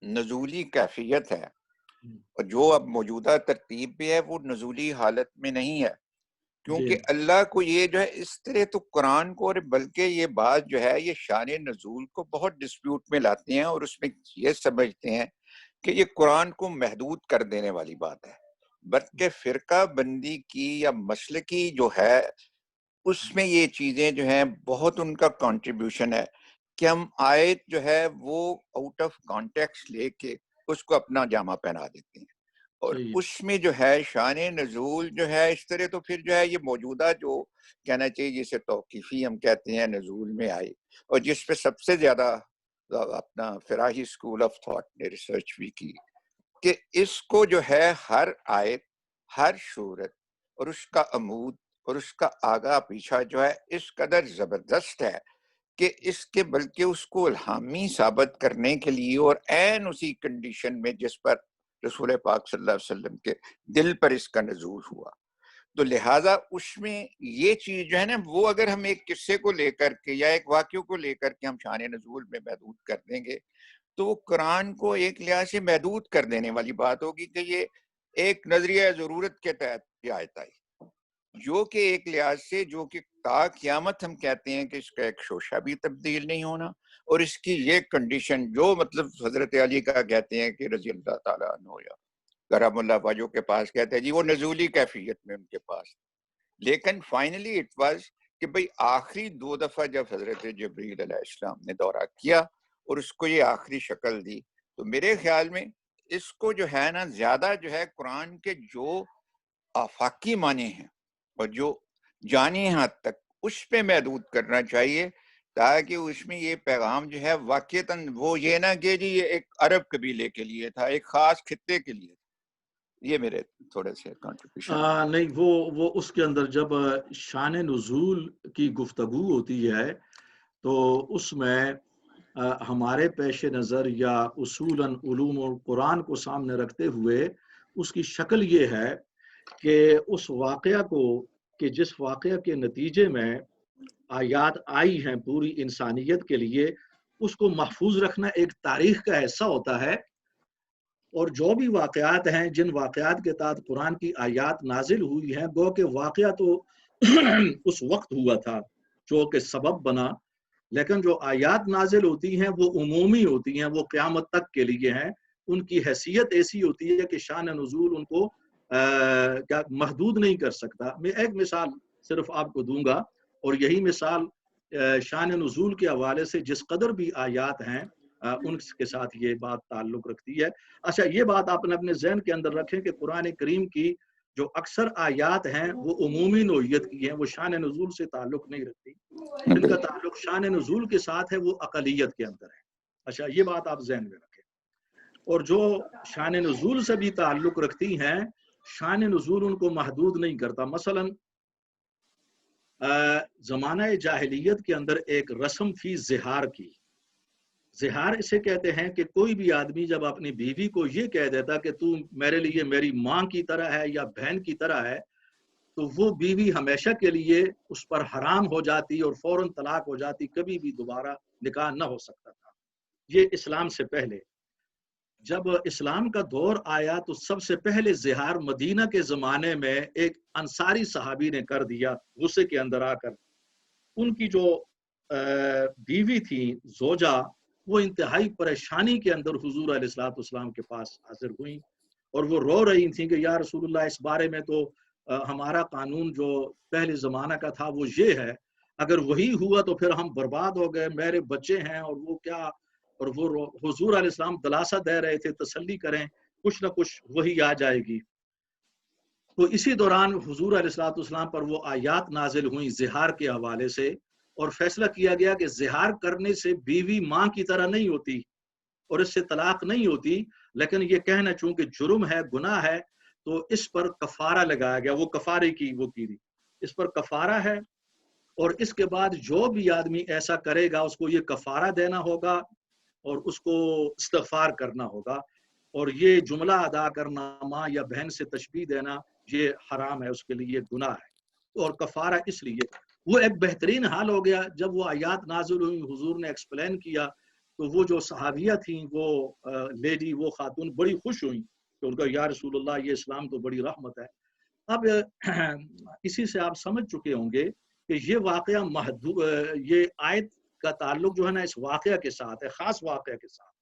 نزولی کیفیت ہے اور جو اب موجودہ ترتیب پہ ہے وہ نزولی حالت میں نہیں ہے، کیونکہ اللہ کو یہ جو ہے اس طرح تو قرآن کو، اور بلکہ یہ بات جو ہے یہ شان نزول کو بہت ڈسپیوٹ میں لاتے ہیں، اور اس میں یہ سمجھتے ہیں کہ یہ قرآن کو محدود کر دینے والی بات ہے. بلکہ فرقہ بندی کی یا مسلکی جو ہے اس میں یہ چیزیں جو ہیں بہت ان کا کنٹریبیوشن ہے کہ ہم آیت جو ہے وہ آؤٹ آف کانٹیکسٹ لے کے اس کو اپنا جامہ پہنا دیتے ہیں، اور اس میں جو ہے شان نزول جو ہے اس طرح تو پھر جو ہے یہ موجودہ جو کہنا چاہیے جسے توقیفی ہم کہتے ہیں نزول میں آئی، اور جس پہ سب سے زیادہ اپنا فراہی اسکول آف تھاٹ نے ریسرچ بھی کی کہ اس کو جو ہے ہر آیت، ہر صورت اور اس کا عمود اور اس کا آگا پیچھا جو ہے اس قدر زبردست ہے کہ اس کے بلکہ اس کو الہامی ثابت کرنے کے لیے اور عین اسی کنڈیشن میں جس پر رسول پاک صلی اللہ علیہ وسلم کے دل پر اس کا نزول ہوا، تو لہٰذا اس میں یہ چیز جو ہے نا وہ اگر ہم ایک قصے کو لے کر کے یا ایک واقعے کو لے کر کے ہم شان نزول میں محدود کر دیں گے تو وہ قرآن کو ایک لحاظ سے محدود کر دینے والی بات ہوگی کہ یہ ایک نظریہ ضرورت کے تحت یہ آیت آئی، جو کہ ایک لحاظ سے جو کہ تا قیامت ہم کہتے ہیں کہ اس کا ایک شوشہ بھی تبدیل نہیں ہونا، اور اس کی یہ کنڈیشن جو مطلب حضرت علی کا کہتے ہیں کہ رضی اللہ تعالیٰ عنہ یا کرم اللہ وجہ کے پاس کہتے ہیں جی وہ نزولی کیفیت میں ان کے پاس، لیکن فائنلی اٹ واز کہ بھئی آخری 2 دفعہ جب حضرت جبریل علیہ السلام نے دورہ کیا اور اس کو یہ آخری شکل دی، تو میرے خیال میں اس کو جو ہے نا زیادہ جو ہے قرآن کے جو آفاقی معنی ہیں اور جو جانی حد تک اس پہ محدود کرنا چاہیے، تاکہ اس میں یہ پیغام جو ہے واقعتاً وہ یہ نہ کہ جی یہ ایک عرب قبیلے کے لیے تھا، ایک خاص خطے کے لیے تھا۔ یہ میرے تھوڑے سے کنٹریبیوشن۔
نہیں وہ اس کے اندر جب شان نزول کی گفتگو ہوتی ہے تو اس میں ہمارے پیش نظر یا اصولاً علوم القرآن کو سامنے رکھتے ہوئے اس کی شکل یہ ہے کہ اس واقعہ کو کہ جس واقعہ کے نتیجے میں آیات آئی ہیں پوری انسانیت کے لیے، اس کو محفوظ رکھنا ایک تاریخ کا حصہ ہوتا ہے، اور جو بھی واقعات ہیں جن واقعات کے تحت قرآن کی آیات نازل ہوئی ہیں گو کہ واقعہ تو اس وقت ہوا تھا جو کہ سبب بنا، لیکن جو آیات نازل ہوتی ہیں وہ عمومی ہوتی ہیں، وہ قیامت تک کے لیے ہیں، ان کی حیثیت ایسی ہوتی ہے کہ شان نزول ان کو محدود نہیں کر سکتا۔ میں ایک مثال صرف آپ کو دوں گا، اور یہی مثال شان نزول کے حوالے سے جس قدر بھی آیات ہیں ان کے ساتھ یہ بات تعلق رکھتی ہے۔ اچھا یہ بات آپ نے اپنے ذہن کے اندر رکھیں کہ قرآن کریم کی جو اکثر آیات ہیں وہ عمومی نوعیت کی ہیں، وہ شان نزول سے تعلق نہیں رکھتی، جن کا تعلق شان نزول کے ساتھ ہے وہ اقلیت کے اندر ہے۔ اچھا یہ بات آپ ذہن میں رکھیں۔ اور جو شان نزول سے بھی تعلق رکھتی ہیں، شان نزول ان کو محدود نہیں کرتا۔ مثلا زمانہ جاہلیت کے اندر ایک رسم تھی زہار کی۔ زہار اسے کہتے ہیں کہ کوئی بھی آدمی جب اپنی بیوی کو یہ کہہ دیتا کہ تو میرے لیے میری ماں کی طرح ہے یا بہن کی طرح ہے، تو وہ بیوی ہمیشہ کے لیے اس پر حرام ہو جاتی اور فوراً طلاق ہو جاتی، کبھی بھی دوبارہ نکاح نہ ہو سکتا تھا۔ یہ اسلام سے پہلے۔ جب اسلام کا دور آیا تو سب سے پہلے زہار مدینہ کے زمانے میں ایک انصاری صحابی نے کر دیا، غصے کے اندر آ کر۔ ان کی جو بیوی تھی زوجہ، وہ انتہائی پریشانی کے اندر حضور علیہ الصلوۃ والسلام کے پاس حاضر ہوئیں، اور وہ رو رہی تھیں کہ یا رسول اللہ اس بارے میں تو ہمارا قانون جو پہلے زمانہ کا تھا وہ یہ ہے، اگر وہی ہوا تو پھر ہم برباد ہو گئے، میرے بچے ہیں اور وہ کیا۔ اور وہ حضور علیہ السلام دلاسا دے رہے تھے تسلی کریں، کچھ نہ کچھ وہی آ جائے گی۔ تو اسی دوران حضور علیہ الصلوۃ والسلام پر وہ آیات نازل ہوئیں زہار کے حوالے سے، اور فیصلہ کیا گیا کہ زہار کرنے سے بیوی ماں کی طرح نہیں ہوتی اور اس سے طلاق نہیں ہوتی، لیکن یہ کہنا چونکہ جرم ہے، گناہ ہے، تو اس پر کفارہ لگایا گیا۔ وہ کفارے کی وہ کی دی، اس پر کفارہ ہے، اور اس کے بعد جو بھی آدمی ایسا کرے گا اس کو یہ کفارہ دینا ہوگا اور اس کو استغفار کرنا ہوگا، اور یہ جملہ ادا کرنا ماں یا بہن سے تشبیہ دینا یہ حرام ہے، اس کے لیے گناہ ہے۔ اور کفارہ اس لیے وہ ایک بہترین حال ہو گیا جب وہ آیات نازل ہوئی، حضور نے ایکسپلین کیا، تو وہ جو صحابیہ تھیں، وہ لیڈی، وہ خاتون بڑی خوش ہوئیں کہ ان کا یا رسول اللہ یہ اسلام تو بڑی رحمت ہے۔ اب اسی سے آپ سمجھ چکے ہوں گے کہ یہ واقعہ یہ آیت کا تعلق جو ہے نا اس واقعہ کے ساتھ ہے، خاص واقعہ کے ساتھ،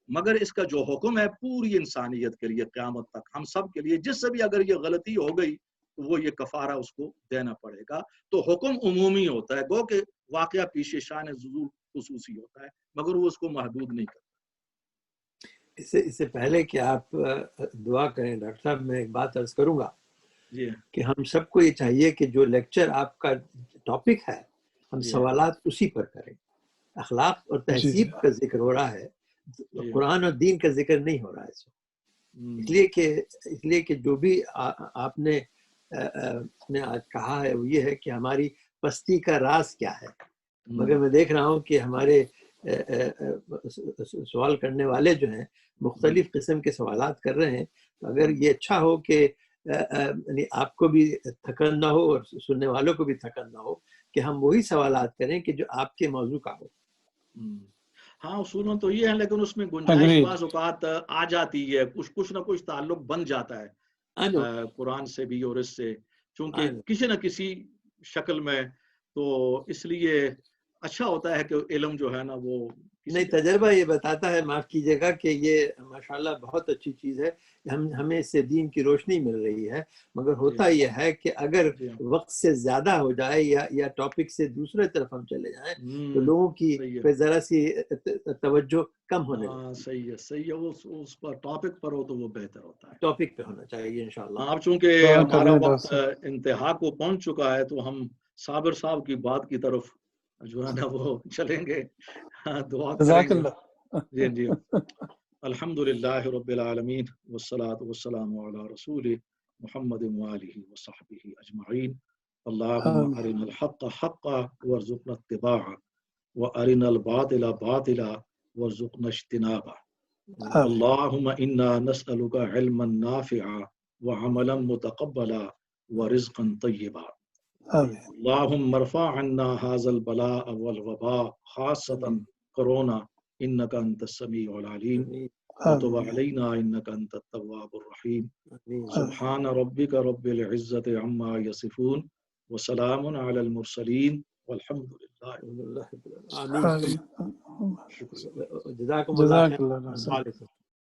مگر اس کا جو حکم ہے پوری انسانیت کے لیے قیامت تک، ہم سب کے لیے، جس سے بھی اگر یہ غلطی ہو گئی تو وہ یہ کفارہ اس کو دینا پڑے گا۔ تو حکم عمومی ہوتا ہے، گو کہ واقعہ پیچھے شان نزول خصوصی ہوتا ہے، مگر وہ اس کو محدود نہیں کرتا۔
اس سے پہلے کہ آپ دعا کریں ڈاکٹر صاحب، میں ایک بات عرض کروں گا
جی
کہ ہم سب کو یہ چاہیے کہ جو لیکچر آپ کا ٹاپک ہے ہم
جی
سوالات اسی پر کریں. اخلاق اور تہذیب کا ذکر ہو رہا ہے،
جی
قرآن اور دین کا ذکر نہیں ہو رہا ہے. اس لیے کہ جو بھی آپ نے آج کہا ہے وہ یہ ہے کہ ہماری پستی کا راز کیا ہے. مگر میں دیکھ رہا ہوں کہ ہمارے سوال کرنے والے جو ہیں مختلف قسم کے سوالات کر رہے ہیں. اگر یہ اچھا ہو کہ یعنی آپ کو بھی تھکن نہ ہو اور سننے والوں کو بھی تھکن نہ ہو کہ ہم وہی سوالات کریں کہ جو آپ کے موضوع کا ہو.
ہاں اصولوں تو یہ ہے، لیکن اس میں گنجائش بعض اوقات آ جاتی ہے، کچھ نہ کچھ تعلق بن جاتا ہے قرآن سے بھی اور اس سے، چونکہ کسی نہ کسی شکل میں. تو اس لیے اچھا ہوتا ہے کہ علم جو ہے نا وہ
نہیں، تجربہ یہ بتاتا ہے، معاف کیجیے گا، کہ یہ ماشاءاللہ بہت اچھی چیز ہے. ہمیں اس سے دین کی روشنی مل رہی ہے. مگر ہوتا یہ ہے کہ اگر وقت سے زیادہ ہو جائے یا ٹاپک سے دوسرے طرف ہم چلے جائیں تو لوگوں کی پھر ذرا سی توجہ کم ہونے لگتی ہے.
صحیح ہے، اس پر ٹاپک پر ہو تو وہ بہتر ہوتا ہے.
ٹاپک پہ ہونا چاہیے انشاءاللہ.
اب چونکہ ہمارا وقت انتہا کو پہنچ چکا ہے تو ہم صابر صاحب کی بات کی طرف جو ہے نا وہ چلیں گے، دعا کریں گے. جی جی. الحمدللہ رب العالمین والصلاة والسلام علی رسول محمد وآلہ وصحبہ اجمعین. اللہم ارنا الحق حقا وارزقنا اتباعہ وارنا الباطل باطلا وارزقنا اجتنابہ. اللہم انا نسألک علما نافعا وعملا متقبلا ورزقا طیبا. اللہم ارفع عنا هذا البلاء والوباء خاصة کرونا انك انت السميع العليم وتب علينا انك انت التواب الرحيم. سبحان ربك رب العزة عما يصفون وسلام على المرسلين والحمد لله.
آمین. جزاکم اللہ خیر. السلام علیکم.